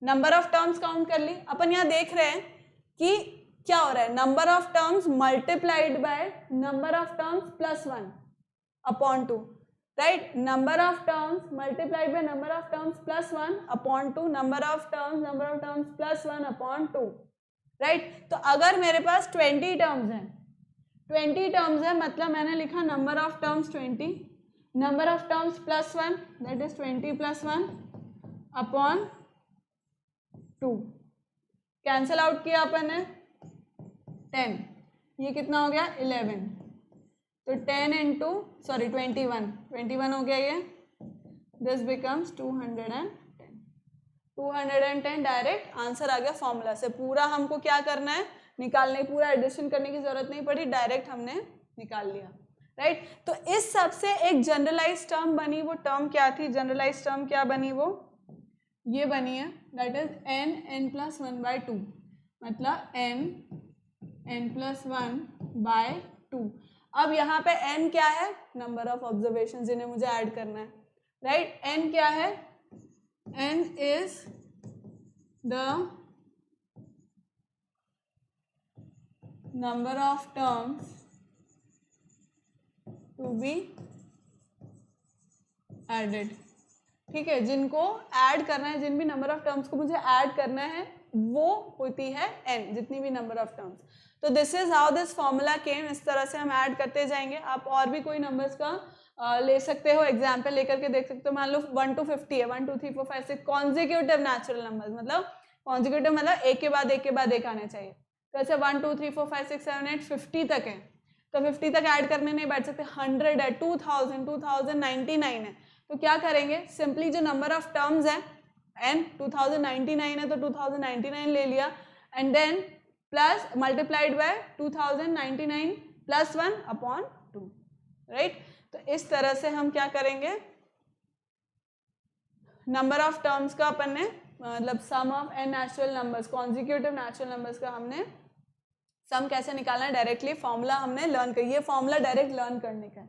Speaker 1: नंबर ऑफ टर्म्स काउंट कर ली, अपन यहाँ देख रहे हैं कि क्या हो रहा है, number of terms multiplied by number of terms plus 1 upon 2, right. Number of terms multiplied by number of terms plus 1 upon 2, number of terms plus 1 upon 2, right. तो अगर मेरे पास 20 टर्म्स हैं, 20 टर्म्स है मतलब मैंने लिखा number of terms 20, number of terms plus 1 that is 20 plus 1 upon 2, cancel out किया अपन ने 10, ये कितना हो गया 11, तो 10 इंटू 21 हो गया ये, दिस बिकम्स 210 डायरेक्ट आंसर आ गया फॉर्मूला से। पूरा हमको क्या करना है, निकालने, पूरा एडिशन करने की जरूरत नहीं पड़ी, डायरेक्ट हमने निकाल लिया, राइट। तो इस सब से एक जनरलाइज टर्म बनी, वो टर्म क्या थी, जनरलाइज टर्म क्या बनी, वो ये बनी है, दैट इज n प्लस 1/2, मतलब n प्लस 1/2। अब यहाँ पे n क्या है, नंबर ऑफ ऑब्जर्वेशन जिन्हें मुझे ऐड करना है, राइट। n क्या है, n is the number of terms to be added. ठीक है, जिनको ऐड करना है, जिन भी नंबर ऑफ टर्म्स को मुझे ऐड करना है वो होती है n, जितनी भी नंबर ऑफ टर्म्स। तो this is how this formula came. इस तरह से हम ऐड करते जाएंगे। आप और भी कोई नंबर्स का ले सकते हो, एग्जाम्पल लेकर के देख सकते हो। मान लो 1 to 50 है, 1 2 3 4 5 6 कॉन्जिक्यूटिव नेचुरल नंबर्स, मतलब कॉन्जिक्यूटिव मतलब एक के बाद एक के बाद एक आने चाहिए। तो ऐसे 1 2 3 4 5 6 7 8 50 तक है, तो 50 तक ऐड करने नहीं बैठ सकते। 100 है, 2000 2099 है, तो क्या करेंगे, सिंपली जो नंबर ऑफ टर्म्स है n 2099 है तो 2099 ले लिया, and then plus multiplied by 2099 प्लस 1 अपॉन 2, राइट। तो इस तरह से हम क्या करेंगे, नंबर ऑफ टर्म्स का अपन ने मतलब sum of n natural numbers, consecutive natural numbers का हमने सम कैसे निकालना है, डायरेक्टली फॉर्मूला हमने लर्न कर, ये फॉर्मूला डायरेक्ट लर्न करने का है।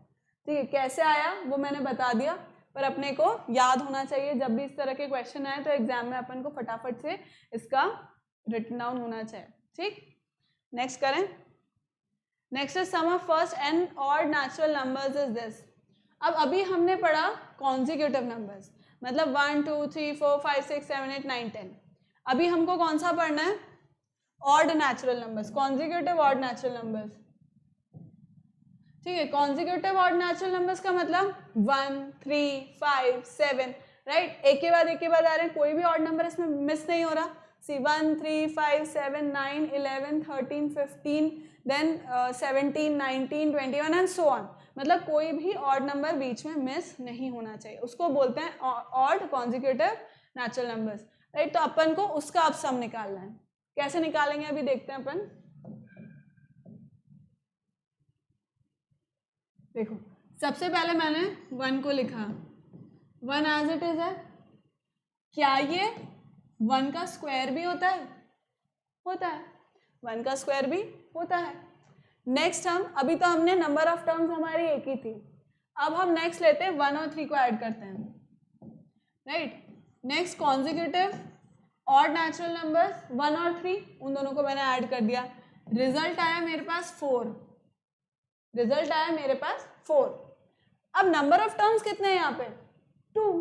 Speaker 1: ठीक है, कैसे आया वो मैंने बता दिया, पर अपने को याद होना चाहिए। जब भी इस तरह के क्वेश्चन आए तो एग्जाम में अपन को फटाफट से इसका रिटन डाउन होना चाहिए। ठीक, नेक्स्ट करें। Next is sum of first n odd natural numbers is this. अब अभी हमने पढ़ा कॉन्जिक्यूटिव नंबर्स, मतलब 1 2 3 4 5 6 7 8 9 10। अभी हमको कौन सा पढ़ना है, odd natural numbers, consecutive odd natural numbers. ठीक है, कॉन्जिक्यूटिव ऑड नेचुरल नंबर्स का मतलब 1 3 5 7, राइट, एक के बाद एक के बाद आ रहे हैं, कोई भी ऑड नंबर इसमें मिस नहीं हो रहा। सी 1 3 5 7 9 11 13 15 देन 17 19 21 एंड सो ऑन, मतलब कोई भी ऑड नंबर बीच में मिस नहीं होना चाहिए, उसको बोलते हैं odd consecutive natural numbers, right. तो अपन को उसका अब सम निकालना है, कैसे निकालेंगे अभी देखते हैं अपन। देखो, सबसे पहले मैंने 1 को लिखा, 1 एज इट इज है। क्या ये 1 का स्क्वायर भी होता है? होता है, 1 का स्क्वायर भी होता है। नेक्स्ट हम, अभी तो हमने नंबर ऑफ टर्म्स हमारी एक ही थी, अब हम नेक्स्ट लेते हैं 1 और 3 को ऐड करते हैं, right. Next consecutive odd natural numbers 1 और 3, उन दोनों को मैंने ऐड कर दिया, रिजल्ट आया मेरे पास 4, रिजल्ट आया मेरे पास 4। अब नंबर ऑफ टर्म्स कितने हैं यहाँ पे, 2,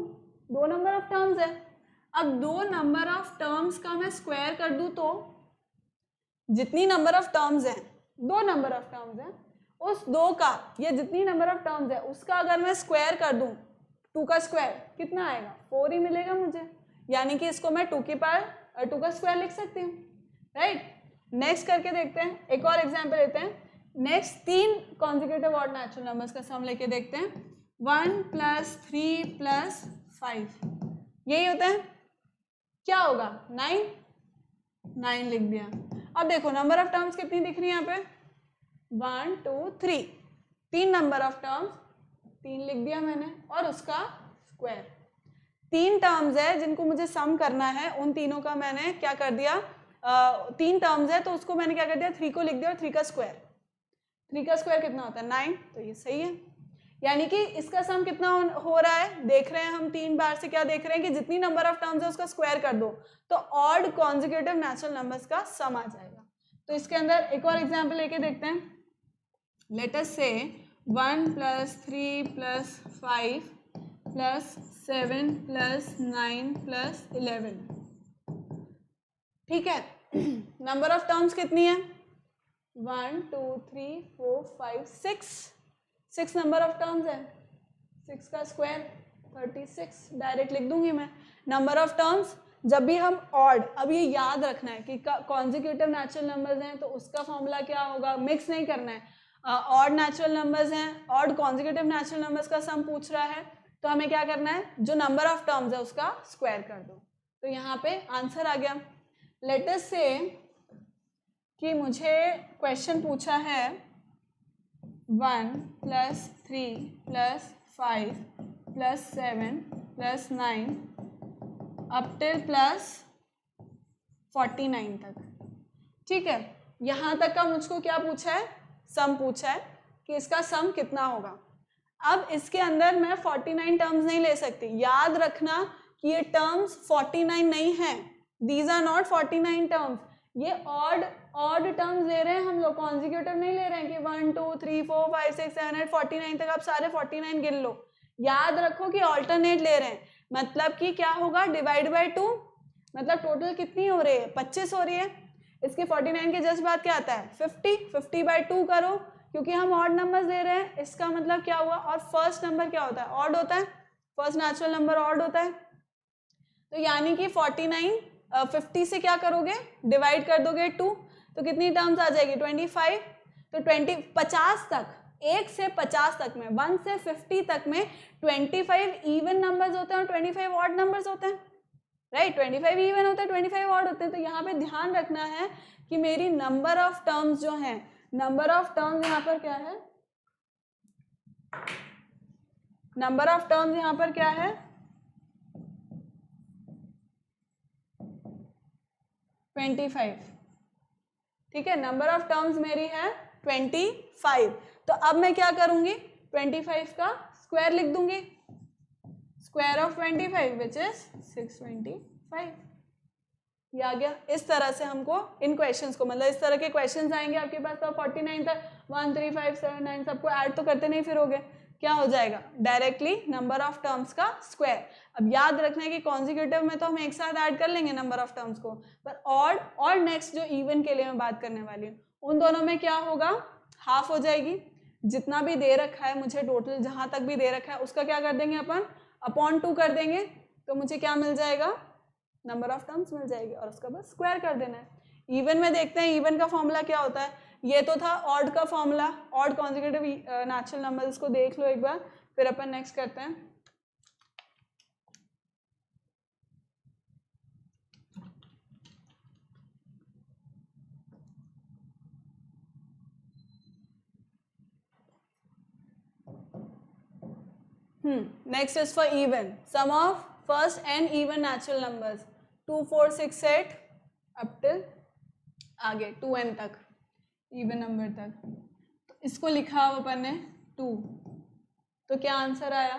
Speaker 1: 2 नंबर ऑफ टर्म्स है। अब 2 नंबर ऑफ टर्म्स का मैं स्क्वायर कर दूं तो जितनी नंबर ऑफ टर्म्स हैं, 2 नंबर ऑफ टर्म्स हैं, उस 2 का, ये जितनी नंबर ऑफ टर्म्स है उसका अगर मैं स्क्वायर कर दूं, 2 का स्क्वायर कितना आएगा, 4 ही मिलेगा मुझे, यानी कि इसको मैं 2 की पावर 2 का स्क्वायर लिख सकती हूँ, राइट। नेक्स्ट करके देखते हैं, एक और एग्जाम्पल लेते हैं। Next 3 consecutive odd natural numbers का सम लेके देखते हैं। 1 + 3 + 5, यही होता है, क्या होगा 9, 9 लिख दिया। अब देखो नंबर ऑफ टर्म्स कितनी दिख रही है यहाँ पे, 1 2 3, 3 नंबर ऑफ टर्म्स, 3 लिख दिया मैंने, और उसका स्क्वायर। 3 टर्म्स है जिनको मुझे सम करना है, उन तीनों का मैंने क्या कर दिया, 3 टर्म्स है तो उसको मैंने क्या कर दिया, 3 को लिख दिया, और 3 का स्क्वायर, 3 का स्क्वायर कितना होता है 9, तो ये सही है। यानी कि इसका सम कितना हो रहा है, देख रहे हैं हम 3 बार से क्या देख रहे हैं कि जितनी नंबर ऑफ टर्म्स है उसका स्क्वायर कर दो तो ऑड कॉन्जिक्यूटिव नेचुरल नंबर्स का सम आ जाएगा। तो इसके अंदर एक और एग्जांपल लेके देखते हैं। लेट अस से 1 + 3 + 5 + 7 + 9 + 11, ठीक है। नंबर ऑफ टर्म्स कितनी है, 1 2 3 4 5 6 नंबर ऑफ टर्म्स है, 6 का स्क्वायर 36, डायरेक्ट लिख दूंगी मैं। नंबर ऑफ टर्म्स जब भी हम ऑड, अब ये याद रखना है कि कॉन्जिक्यूटिव नेचुरल नंबर्स हैं तो उसका फॉर्मूला क्या होगा, मिक्स नहीं करना है। ऑड नेचुरल नंबर्स हैं, ऑड कॉन्जिक्यूटिव नेचुरल नंबर्स का सम पूछ रहा है तो हमें क्या करना है, जो नंबर ऑफ टर्म्स है उसका स्क्वायर कर दो, तो यहाँ पे आंसर आ गया। लेट अस से कि मुझे क्वेश्चन पूछा है 1 + 3 + 5 + 7 + 9 अप टिल +49 तक, ठीक है। यहाँ तक का मुझको क्या पूछा है, सम पूछा है कि इसका सम कितना होगा। अब इसके अंदर मैं 49 टर्म्स नहीं ले सकती, याद रखना कि ये टर्म्स 49 नहीं है, दीज आर नॉट 49 टर्म्स, ये ऑड ऑड टर्म्स ले रहे हैं हम लोग, कॉन्जिक्यूटिव नहीं ले रहे हैं कि 1 2 3 4 5 6 7 8 49 तक आप सारे 49 गिन लो। याद रखो कि ऑल्टरनेट ले रहे हैं, मतलब कि क्या होगा, डिवाइड बाय 2, मतलब टोटल कितनी हो रही है, 25 हो रही है। इसके 49 के जस्ट बाद क्या आता है 50 बाय 2 करो, क्योंकि हम ऑड नंबर्स ले रहे हैं, इसका मतलब क्या हुआ, और फर्स्ट नंबर क्या होता है, ऑड होता है, फर्स्ट नेचुरल नंबर ऑड होता है। तो यानी कि 50 से क्या करोगे, डिवाइड कर दोगे 2, तो कितनी टर्म्स आ जाएगी 25। तो 50 तक, 1 से 50 तक में, 1 से 50 तक में 25 इवन नंबर्स होते हैं और 25 ऑड नंबर्स होते हैं, राइट। 25 इवन होते हैं, 25 ऑड होते हैं। तो यहाँ पे ध्यान रखना है कि मेरी नंबर ऑफ टर्म्स जो हैं, नंबर ऑफ टर्म्स यहाँ पर क्या है, नंबर ऑफ टर्म्स यहाँ पर क्या है 25, ठीक है। नंबर ऑफ टर्म्स मेरी है 25। तो अब मैं क्या करूंगी, 25 का स्क्वायर लिख दूंगी, स्क्वायर ऑफ 25 विच इज 625। ये आ गया। इस तरह से हमको इन क्वेश्चंस को, मतलब इस तरह के क्वेश्चंस आएंगे आपके पास, तो 49 तक 1 3 5 7 9 सबको ऐड तो करते नहीं फिरोगे, क्या हो जाएगा डायरेक्टली नंबर ऑफ टर्म्स का स्क्वायर। अब याद रखना है कि कॉन्जिक्यूटिव में तो हम एक साथ ऐड कर लेंगे नंबर ऑफ टर्म्स को, पर ऑड और नेक्स्ट जो इवन के लिए मैं बात करने वाली हूँ, उन दोनों में क्या होगा, हाफ हो जाएगी। जितना भी दे रखा है मुझे टोटल, जहां तक भी दे रखा है उसका क्या कर देंगे अपन, अपॉन 2 कर देंगे, तो मुझे क्या मिल जाएगा, नंबर ऑफ टर्म्स मिल जाएगी, और उसका बस स्क्वायर कर देना है। इवन में देखते हैं, इवन का फॉर्मूला क्या होता है, ये तो था ऑड का formula, odd consecutive natural numbers को देख लो एक बार, फिर अपन नेक्स्ट करते हैं। Next is for even, sum of first n even natural numbers 2 4 6 8 up till आगे 2n तक, इवन नंबर तक। तो इसको लिखा अब अपन ने 2, तो क्या आंसर आया,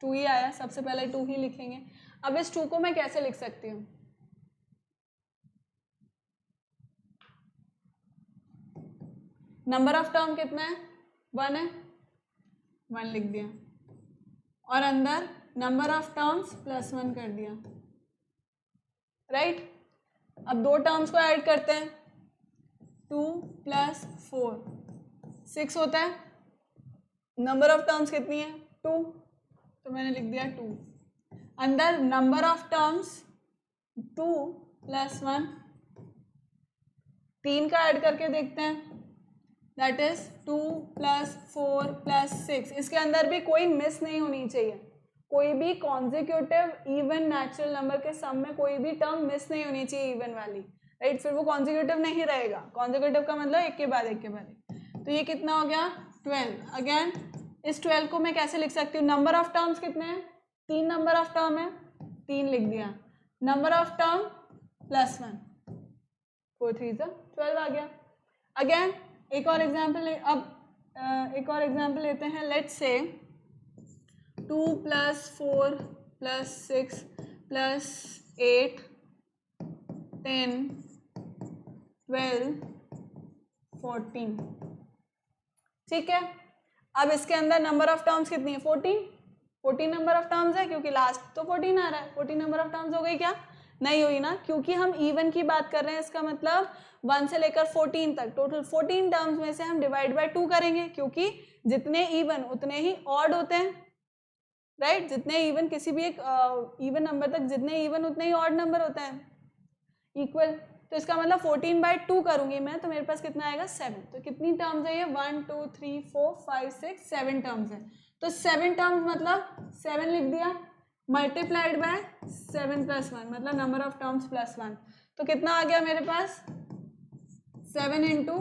Speaker 1: 2 ही आया, सबसे पहले 2 ही लिखेंगे। अब इस 2 को मैं कैसे लिख सकती हूँ, नंबर ऑफ टर्म कितना है, 1 है, 1 लिख दिया, और अंदर नंबर ऑफ टर्म्स प्लस 1 कर दिया, राइट। अब 2 टर्म्स को ऐड करते हैं, 2 + 4 6 होता है, नंबर ऑफ टर्म्स कितनी है 2, तो मैंने लिख दिया 2, अंदर नंबर ऑफ टर्म्स 2 + 1, 3 का ऐड करके देखते हैं, दैट इज 2 + 4 + 6। इसके अंदर भी कोई मिस नहीं होनी चाहिए, कोई भी कॉन्जिक्यूटिव इवन नेचुरल नंबर के सम में कोई भी टर्म मिस नहीं होनी चाहिए इवन वाली, राइट, फिर वो कॉन्जिक्यूटिव नहीं रहेगा। कॉन्जिक्यूटिव का मतलब एक के बाद एक के बाद एक। तो ये कितना हो गया 12। अगेन इस 12 को मैं कैसे लिख सकती हूँ, नंबर ऑफ टर्म्स कितने हैं, 3 नंबर ऑफ टर्म है, 3 लिख दिया, नंबर ऑफ टर्म +1, 4 3 12 आ गया। अगेन एक और एग्जाम्पल, अब एक और एग्जाम्पल लेते हैं, लेट्स से 2 + 4 + 6 + 8 10 12 14, ठीक है। अब इसके अंदर नंबर ऑफ टर्म्स कितनी है 14 नंबर ऑफ टर्म्स है, क्योंकि लास्ट तो 14 आ रहा है, 14 नंबर ऑफ टर्म्स हो गई क्या, नहीं हुई ना, क्योंकि हम इवन की बात कर रहे हैं। इसका मतलब 1 से लेकर 14 तक टोटल 14 टर्म्स में से हम डिवाइड बाय 2 करेंगे, क्योंकि जितने इवन उतने ही ऑड होते हैं, राइट। जितने इवन किसी भी एक इवन नंबर तक जितने इवन उतने ही ऑड नंबर होते हैं, इक्वल। तो इसका मतलब 14 बाय 2 करूंगी मैं, तो मेरे पास कितना आएगा 7। तो कितनी टर्म्स है ये 1 2 3 4 5 6 7 टर्म्स है। तो 7 टर्म्स मतलब 7 लिख दिया, मल्टीप्लाइड बाय 7 + 1 मतलब नंबर ऑफ टर्म्स +1। तो कितना आ गया मेरे पास 7 ×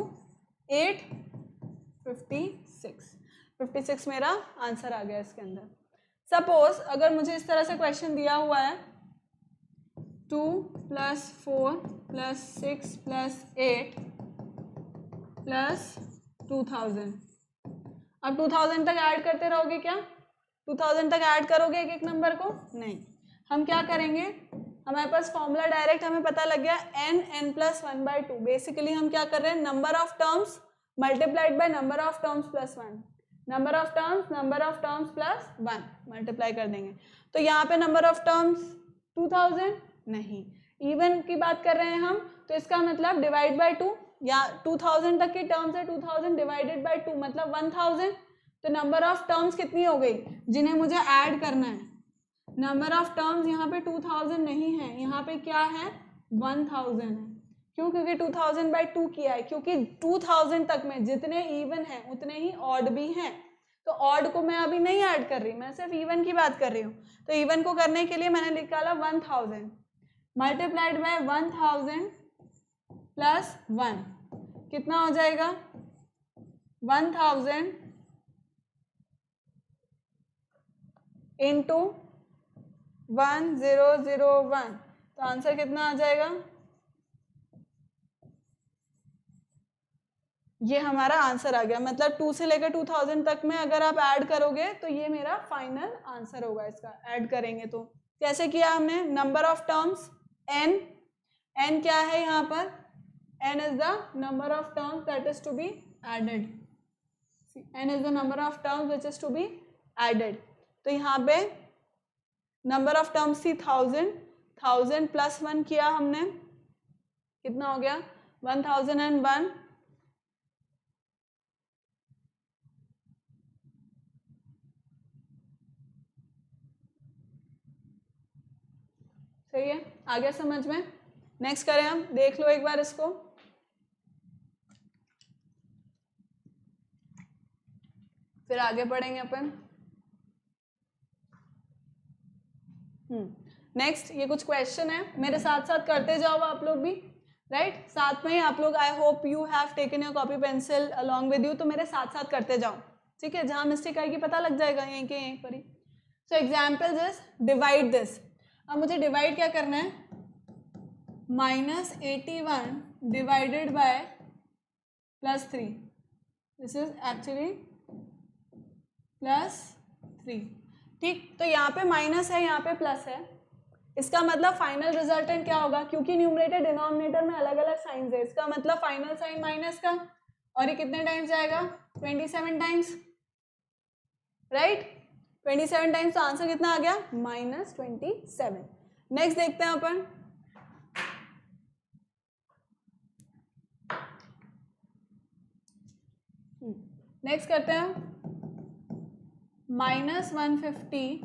Speaker 1: 8 56 मेरा आंसर आ गया इसके अंदर। सपोज अगर मुझे इस तरह से क्वेश्चन दिया हुआ है 2 + 4 + 6 + 8 + 2000, अब 2000 तक ऐड करते रहोगे क्या, 2000 तक ऐड करोगे एक एक नंबर को, नहीं। हम क्या करेंगे हमारे पास फॉर्मूला डायरेक्ट हमें पता लग गया n+1/2। बेसिकली हम क्या कर रहे हैं, number of terms multiplied by number of terms plus 1, number of terms plus 1 multiply कर देंगे। तो यहाँ पे नंबर ऑफ टर्म्स 2000 नहीं, इवन की बात कर रहे हैं हम, तो इसका मतलब डिवाइड बाय 2, या 2000 तक की टर्म्स है, 2000 डिवाइडेड बाय 2 मतलब 1000। तो नंबर ऑफ टर्म्स कितनी हो गई जिन्हें मुझे ऐड करना है। नंबर ऑफ टर्म्स यहाँ पे 2000 नहीं है, यहाँ पे क्या है 1000 है। क्यों? क्योंकि 2000/2 किया है, क्योंकि 2000 तक में जितने इवन हैं उतने ही ऑड भी हैं। तो ऑड को मैं अभी नहीं ऐड कर रही, मैं सिर्फ इवन की बात कर रही हूँ। तो इवन को करने के लिए मैंने निकाला 1000 मल्टीप्लाइड बाय 1000 प्लस 1 कितना हो जाएगा 1000 इंटू 1001। तो आंसर कितना आ जाएगा, ये हमारा आंसर आ गया। मतलब 2 से लेकर 2000 तक में अगर आप ऐड करोगे तो ये मेरा फाइनल आंसर होगा। इसका ऐड करेंगे तो कैसे किया हमने, नंबर ऑफ टर्म्स n क्या है यहाँ पर, n is the number of terms that is to be added, n is the number of terms which is to be added. तो यहाँ पे नंबर ऑफ टर्म्स थी 1000 प्लस 1 किया हमने, कितना हो गया 1001। सही है, आ गया समझ में। नेक्स्ट करें हम, देख लो एक बार इसको। फिर आगे बढ़ेंगे अपन। नेक्स्ट ये कुछ क्वेश्चन है, मेरे साथ साथ करते जाओ आप लोग भी, राइट। साथ में ही आप लोग, I hope you have taken your copy pencil along with you, तो मेरे साथ साथ करते जाओ, ठीक है। जहाँ मिस्टेक आएगी पता लग जाएगा यहीं के यहीं पर ही। So example is divide this. अब मुझे डिवाइड क्या करना है, -81 divided by +3, this is actually +3, ठीक। तो यहाँ पे माइनस है, यहाँ पे प्लस है, इसका मतलब फाइनल रिजल्टेंट क्या होगा, क्योंकि न्यूमरेटर डिनोमिनेटर में अलग अलग साइंस है, इसका मतलब फाइनल साइन माइनस का, और ये कितने टाइम्स जाएगा 27 टाइम्स, राइट 27 टाइम्स। तो आंसर कितना आ गया -27। नेक्स्ट देखते हैं अपन, नेक्स्ट करते हैं -150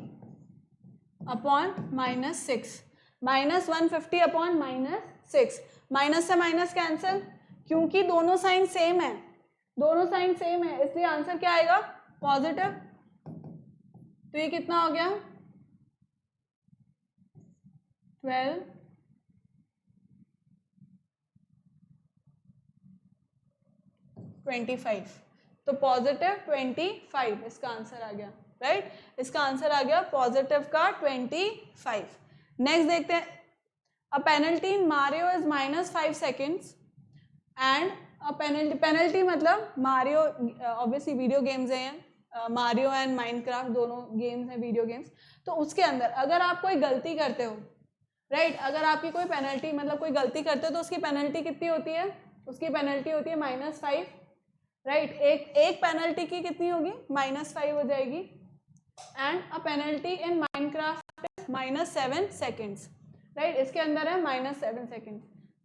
Speaker 1: अपॉन -6, -150 अपॉन -6, माइनस से माइनस कैंसिल, क्योंकि दोनों साइन सेम है, दोनों साइन सेम है, इसलिए आंसर क्या आएगा पॉजिटिव। तो ये कितना हो गया 12 25, तो पॉजिटिव 25 इसका आंसर आ गया, राइट। इसका आंसर आ गया पॉजिटिव का 25। नेक्स्ट देखते हैं, a penalty in Mario is -5 seconds and a penalty मतलब मारियो ऑब्वियसली वीडियो गेम्स हैं, मारियो एंड माइनक्राफ्ट दोनों गेम्स हैं वीडियो गेम्स। तो उसके अंदर अगर आप कोई गलती करते हो, राइट, अगर आपकी कोई पेनल्टी मतलब कोई गलती करते हो तो उसकी पेनल्टी कितनी होती है, उसकी पेनल्टी होती है -5, राइट। एक पेनल्टी की कितनी होगी -5 हो जाएगी। And a penalty in Minecraft -7 seconds, right, इसके अंदर है -7 second.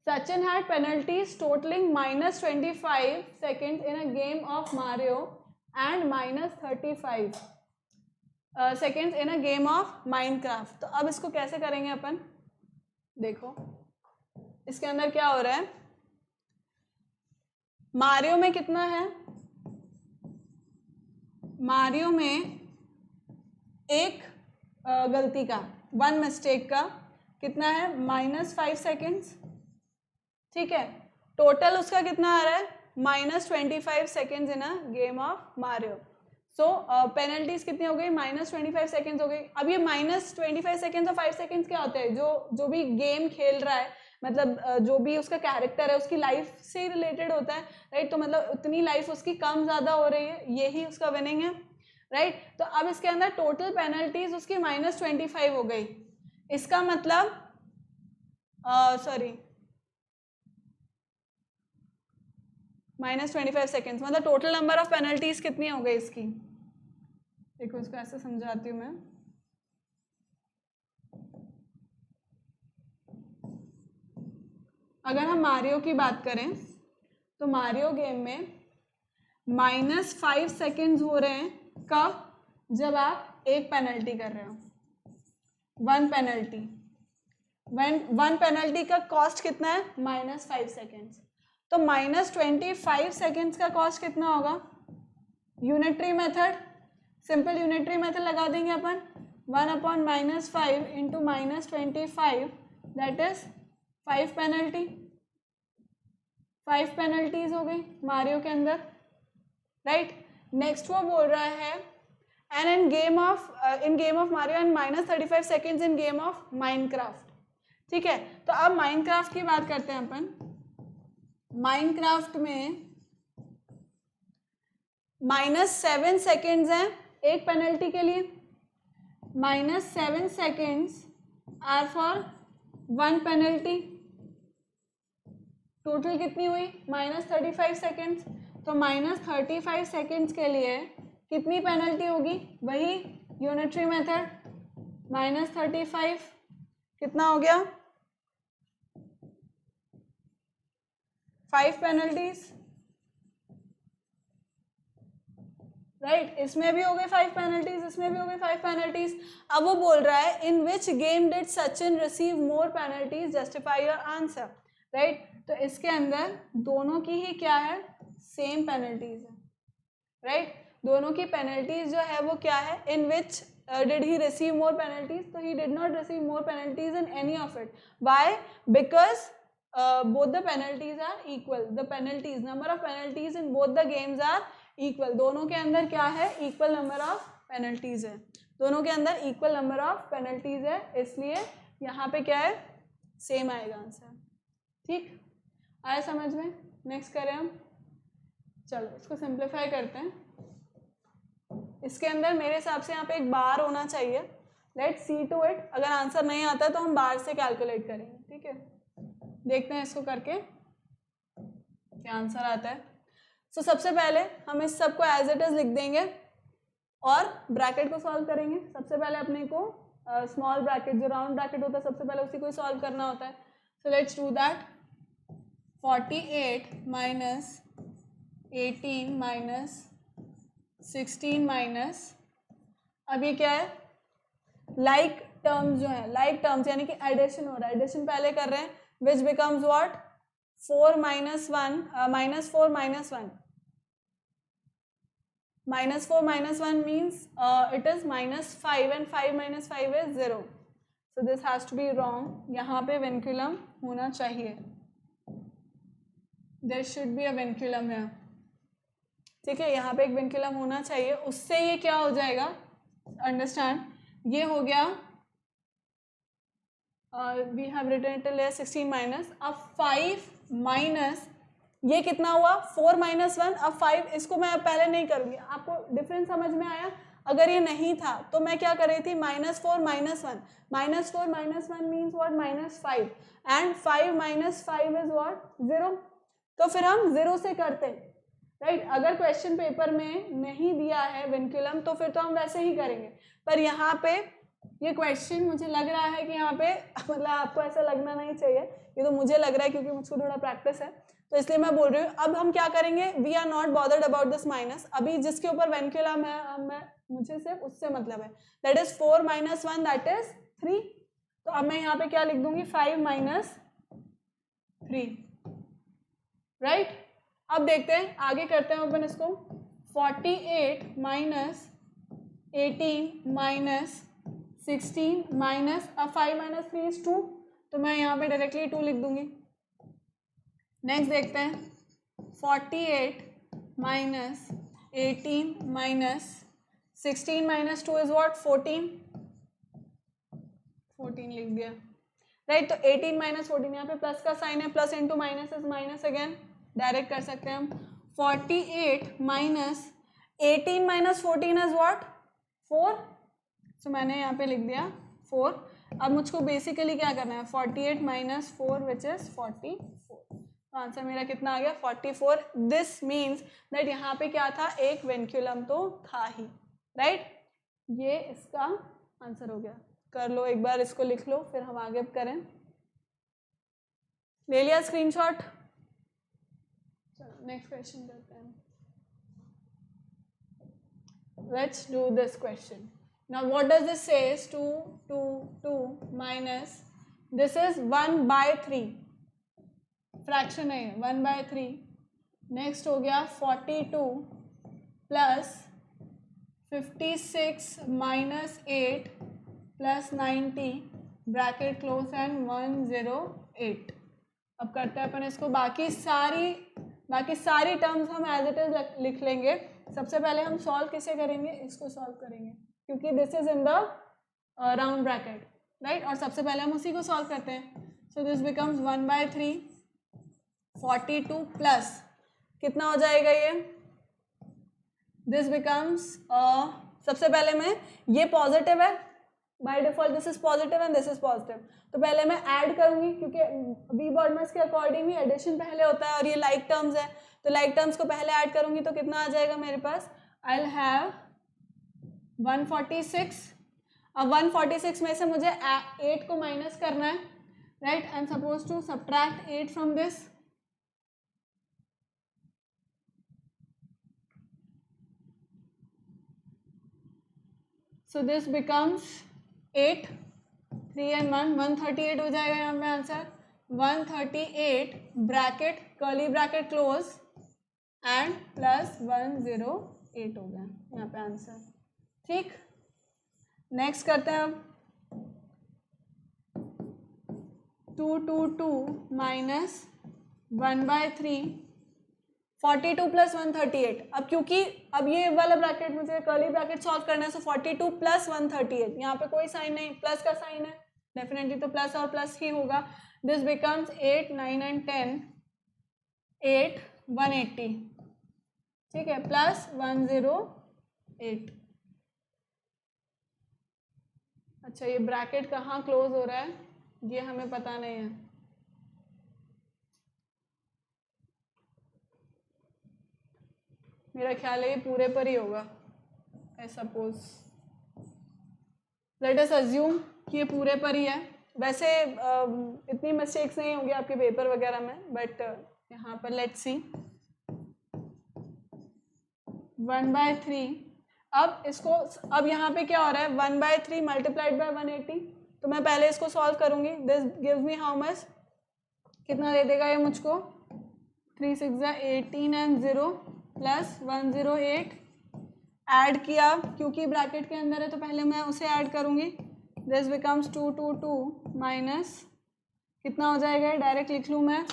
Speaker 1: Sachin had penalties totalling -25 second in a game of Mario and -35 seconds in a game of Minecraft. तो अब इसको कैसे करेंगे अपन, देखो इसके अंदर क्या हो रहा है, मारियो में कितना है, मारियो में एक गलती का, 1 मिस्टेक का कितना है -5 सेकेंड्स, ठीक है। टोटल उसका कितना आ रहा है -25 seconds in a game of Mario. So penalties कितनी हो गई -25 सेकेंड्स हो गई। अब ये -25 सेकेंड्स और 5 सेकेंड्स क्या होते हैं, जो भी गेम खेल रहा है, मतलब जो भी उसका कैरेक्टर है उसकी लाइफ से रिलेटेड होता है, राइट। तो मतलब उतनी लाइफ उसकी कम ज़्यादा हो रही है, यही उसका विनिंग है, राइट। तो अब इसके अंदर टोटल पेनल्टीज उसकी -25 हो गई। इसका मतलब सॉरी -25 सेकेंड्स, मतलब टोटल नंबर ऑफ पेनल्टीज कितनी हो गई इसकी? देखो इसको ऐसे समझाती हूँ मैं। अगर हम मारियो की बात करें तो मारियो गेम में -5 सेकेंड्स हो रहे हैं कब? जब आप एक पेनल्टी कर रहे हो, वन पेनल्टी का कॉस्ट कितना है? -5 सेकेंड्स। तो -25 सेकेंड्स का कॉस्ट कितना होगा? Unitary method, simple unitary method लगा देंगे अपन, 1/-5 into -25, that is 5 penalty. 5 penalties हो गई मारियो के अंदर, राइट। नेक्स्ट वो बोल रहा है and in game of Mario and -35 seconds in game of Minecraft. ठीक है, तो अब माइनक्राफ्ट की बात करते हैं अपन। माइनक्राफ्ट में -7 सेकेंड्स हैं एक पेनल्टी के लिए, -7 seconds are for one penalty. Total कितनी हुई? -35 सेकेंड्स। तो -35 सेकेंड्स के लिए कितनी पेनल्टी होगी? वही यूनिटरी मेथड, -35 कितना हो गया? 5 पेनल्टीज, राइट। इसमें भी हो गए 5 पेनल्टीज, इसमें भी हो गए 5 पेनल्टीज। अब वो बोल रहा है in which game did Sachin receive more penalties, justify your answer, right. तो इसके अंदर दोनों की ही क्या है? सेम पेनल्टीज है, राइट। दोनों की पेनल्टीज जो है वो क्या है? In which did he receive more penalties? तो he did not receive more penalties in any of it. Why? Because both the penalties are equal. The penalties, number of penalties in both the games are equal. दोनों के अंदर क्या है? equal number of penalties है, दोनों के अंदर equal number of penalties है, इसलिए यहाँ पे क्या है? सेम आएगा आंसर। ठीक, आया समझ में? नेक्स्ट करें हम, चलो इसको सिंप्लीफाई करते हैं। इसके अंदर मेरे हिसाब से यहाँ पे एक बार होना चाहिए, लेट्स सी टू इट। अगर आंसर नहीं आता तो हम बार से कैलकुलेट करेंगे, ठीक है। देखते हैं इसको करके क्या आंसर आता है। सो सबसे पहले हम इस सब को एज इट इज लिख देंगे और ब्रैकेट को सॉल्व करेंगे। सबसे पहले अपने को स्मॉल ब्रैकेट, जो राउंड ब्रैकेट होता है, सबसे पहले उसी को सॉल्व करना होता है। So let's do that. 48 minus 18 minus 16 minus, अभी क्या है? लाइक टर्म्स जो है, लाइक टर्म्स यानी कि एडिशन हो रहा है, एडिशन पहले कर रहे हैं, which becomes what? 4 minus 1 minus 4 minus 1. Minus 4 minus 1 means it is -5 and 5 minus 5 is 0. So this has to be wrong. यहाँ पे vinculum होना चाहिए. There should be a vinculum here. ठीक है, यहाँ पे एक vinculum होना चाहिए, उससे ये क्या हो जाएगा? Understand? ये हो गया we have written till 16 minus, अब 5 minus ये कितना हुआ? 4 minus 1, अब 5, इसको मैं पहले नहीं करूँगी, आपको डिफरेंस समझ में आया? अगर ये नहीं था तो मैं क्या कर रही थी? -4 minus 1, -4 minus 1 means what? -5 and 5 minus 5 is what? 0। तो फिर हम 0 से करते हैं, राइट। अगर क्वेश्चन पेपर में नहीं दिया है विनक्यूलम तो फिर तो हम वैसे ही करेंगे, पर यहाँ पे ये क्वेश्चन मुझे लग रहा है कि यहाँ पे मतलब आपको ऐसा लगना नहीं चाहिए, ये तो मुझे लग रहा है क्योंकि मुझको थोड़ा प्रैक्टिस है, तो इसलिए मैं बोल रही हूँ। अब हम क्या करेंगे? We are not bothered about this minus, अभी जिसके ऊपर विनक्यूलम है मुझे सिर्फ उससे मतलब है, that is 4 minus 1 that is 3। तो अब मैं यहाँ पे क्या लिख दूंगी? 5 minus 3, राइट। अब देखते हैं, आगे करते हैं अपन इसको। 48 minus 18 minus 16 माइनस, अब 5 minus 3 is 2, तो मैं यहाँ पे डायरेक्टली 2 लिख दूंगी। नेक्स्ट देखते हैं, 48 minus 18 minus 16 minus 2 is what? 14 लिख दिया, राइट। तो 18 minus 14, यहाँ पे प्लस का साइन है, plus into minus is minus again, direct कर सकते हैं हम। 48 minus 18 minus 14 is what? 4, तो मैंने यहाँ पे लिख दिया 4 अब मुझको बेसिकली क्या करना है, 48 माइनस 4 विच इज 44। तो आंसर मेरा कितना आ गया 44। दिस मीन्स दैट यहाँ पे क्या था, एक वेंक्यूलम तो था ही, राइट। ये इसका आंसर हो गया। कर लो एक बार, इसको लिख लो, फिर हम आगे करें। ले लिया स्क्रीनशॉट? चलो नेक्स्ट क्वेश्चन करते हैं। Let's do this question. Now what does this say is 2, 2, 2 minus, this is 1 by 3, fraction है 1 by 3। नेक्स्ट हो गया 42 plus 56 minus 8 plus 90 bracket close and 108। अब करते हैं अपन इसको, बाकी सारी टर्म्स हम एज इट इज लिख लेंगे। सबसे पहले हम सॉल्व किसे करेंगे, इसको सॉल्व करेंगे, क्योंकि this is in the round bracket, right. और सबसे पहले हम उसी को सॉल्व करते हैं। सो दिस बिकम्स 1 by 3, 42 प्लस कितना हो जाएगा ये, दिस बिकम्स सबसे पहले मैं, ये पॉजिटिव है by default, this is positive and this is positive, तो पहले मैं ऐड करूंगी, क्योंकि वी बॉडमस के अकॉर्डिंग ही एडिशन पहले होता है और ये लाइक टर्म्स है, तो लाइक टर्म्स को पहले ऐड करूंगी तो कितना आ जाएगा मेरे पास, आई विल हैव 146। अब 146 में से मुझे 8 को माइनस करना है, right. I am suppose to subtract 8 from this, so this becomes 8, 3 and 1, 138 हो जाएगा यहाँ पे answer. 138 bracket curly bracket close and plus 108 हो गया यहाँ पे आंसर, ठीक। नेक्स्ट करते हैं अब 2, 2, 2 माइनस 1 by 3, 42 प्लस 138। अब क्योंकि अब ये वाला ब्रैकेट मुझे कर्ली ब्रैकेट सॉल्व करना है, सो 42 प्लस 138, यहाँ पे कोई साइन नहीं, प्लस का साइन है, डेफिनेटली तो प्लस और प्लस ही होगा। दिस बिकम्स 8, 9 and 10, 8, 180, ठीक है, प्लस 108। अच्छा, ये ब्रैकेट कहाँ क्लोज हो रहा है ये हमें पता नहीं है, मेरा ख्याल है ये पूरे पर ही होगा, I suppose, let us assume कि ये पूरे पर ही है। वैसे इतनी मिस्टेक्स नहीं होंगी आपके पेपर वगैरह में, बट यहाँ पर लेट्स सी 1 by 3। अब इसको, अब यहाँ पे क्या हो रहा है, 1 by 3 मल्टीप्लाइड बाय 180, तो मैं पहले इसको सॉल्व करूँगी। This gives me how much, कितना दे देगा ये मुझको, 3 6 18 and 0 प्लस 108। ऐड किया, क्योंकि ब्रैकेट के अंदर है तो पहले मैं उसे ऐड करूँगी। दिस बिकम्स 2, 2, 2 माइनस कितना हो जाएगा, डायरेक्ट लिख लूँ मैं,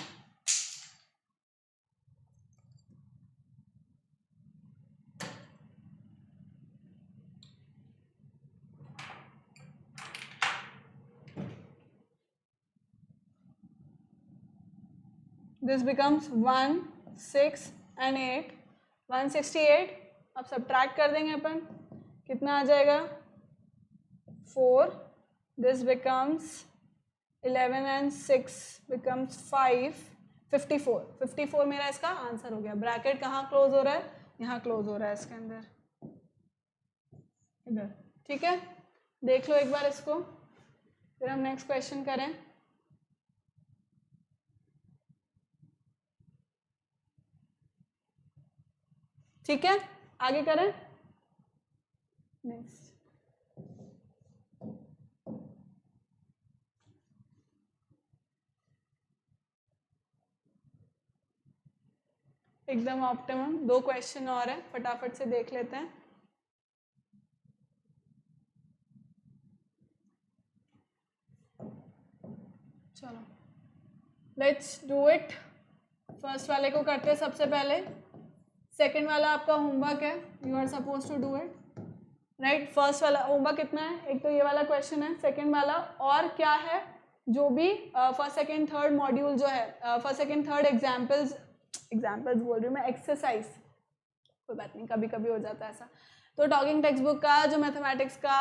Speaker 1: दिस बिकम्स 1, 6 and 8, 168। अब सब्ट्रैक्ट कर देंगे अपन, कितना आ जाएगा 4, दिस बिकम्स 11 and 6 बिकम्स 5, 54 मेरा इसका आंसर हो गया। ब्रैकेट कहाँ क्लोज हो रहा है, यहाँ क्लोज हो रहा है इसके अंदर, इधर, ठीक है। देख लो एक बार इसको, फिर हम नेक्स्ट क्वेश्चन करें। ठीक है, आगे करें नेक्स्ट। एकदम ऑप्टिमम, 2 क्वेश्चन और है, फटाफट से देख लेते हैं। चलो लेट्स डू इट। फर्स्ट वाले को करते हैं सबसे पहले, सेकंड वाला आपका होमवर्क है, you are suppose to do it, right. First वाला होमवर्क कितना है, एक तो ये वाला क्वेश्चन है, सेकंड वाला और क्या है, जो भी फर्स्ट सेकंड थर्ड मॉड्यूल जो है, फर्स्ट सेकंड थर्ड एग्जाम्पल्स बोल रही हूँ मैं, एक्सरसाइज, कोई बात नहीं, कभी कभी हो जाता है ऐसा। तो टॉकिंग टेक्स्ट बुक का जो मैथमेटिक्स का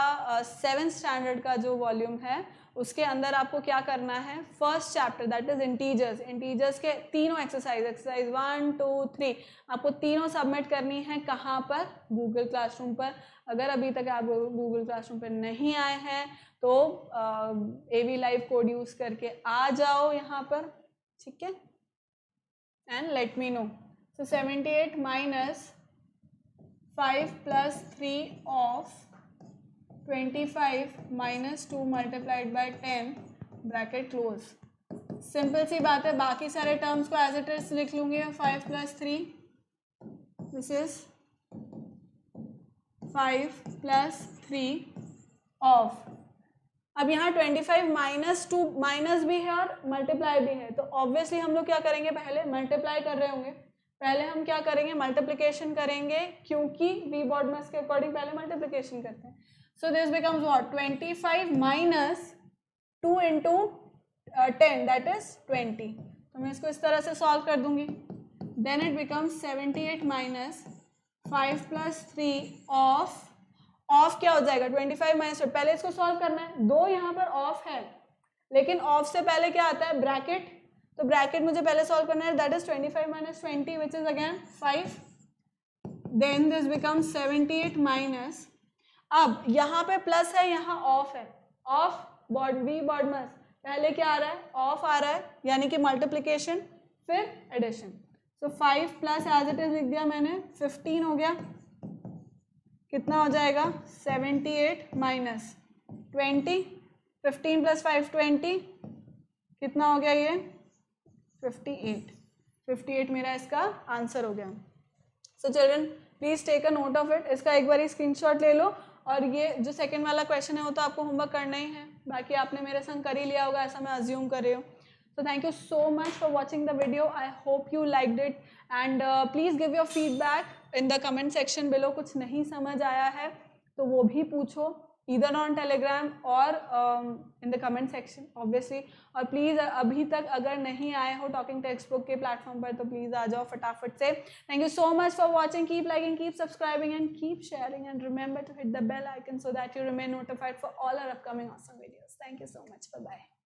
Speaker 1: 7th स्टैंडर्ड का जो वॉल्यूम है उसके अंदर आपको क्या करना है, first chapter that is integers, integers के तीनों एक्सरसाइज 1, 2, 3 आपको तीनों सबमिट करनी है। कहाँ पर? गूगल क्लासरूम पर। अगर अभी तक आप गूगल क्लासरूम पर नहीं आए हैं तो AV लाइव कोड यूज करके आ जाओ यहाँ पर, ठीक है, and let me know. So 78 minus 5 plus 3 of 25 minus 2 multiplied by 10 bracket close. Simple सी बात है, बाकी सारे टर्म्स को एज इट इज लिख लूंगी। 5 plus 3 this is 5 plus 3 of, अब यहाँ 25 माइनस 2 माइनस भी है और मल्टीप्लाई भी है, तो ऑब्वियसली हम लोग क्या करेंगे, पहले मल्टीप्लाई कर रहे होंगे, पहले हम क्या करेंगे, मल्टीप्लिकेशन करेंगे, क्योंकि वी बॉडमस के अकॉर्डिंग पहले मल्टीप्लिकेशन करते हैं। So this becomes what? 25 minus 2 into 10 that is 20. तो मैं इसको इस तरह से सॉल्व कर दूंगी। Then it becomes 78 minus 5 plus 3 of क्या हो जाएगा, 25 minus 2, पहले इसको सॉल्व करना है, दो यहाँ पर ऑफ है लेकिन ऑफ से पहले क्या आता है, ब्रैकेट, तो ब्रैकेट मुझे पहले सॉल्व करना है, that is 25 minus 20 which is again 5. Then this becomes 78 minus, अब यहाँ पे प्लस है, यहाँ ऑफ है, ऑफ वी बॉडमस, पहले क्या आ रहा है, ऑफ आ रहा है, यानी कि मल्टीप्लिकेशन फिर addition. So 5 plus as it is लिख दिया मैंने, 15 हो गया, कितना हो जाएगा, 78 माइनस 20, 15 प्लस 5 20, कितना हो गया ये, 58, 58 मेरा इसका आंसर हो गया। So children please take a note of it, इसका एक बार स्क्रीनशॉट ले लो, और ये जो सेकंड वाला क्वेश्चन है वो तो आपको होमवर्क करना ही है, बाकी आपने मेरे संग कर ही लिया होगा, ऐसा मैं अज्यूम कर रही हूँ। So thank you so much for watching the video. I hope you liked it, and please give your feedback in the comment section below. कुछ नहीं समझ आया है तो वो भी पूछो, either on Telegram or in the comment section obviously. और प्लीज़ अभी तक अगर नहीं आए हो टॉकिंग टेक्स्ट बुक के प्लेटफॉर्म पर तो प्लीज़ आ जाओ फटाफट से। Thank you so much for watching. Keep liking, keep subscribing, and keep sharing, and remember to hit the bell icon so that you remain notified for all our upcoming awesome videos. Thank you so much. Bye bye.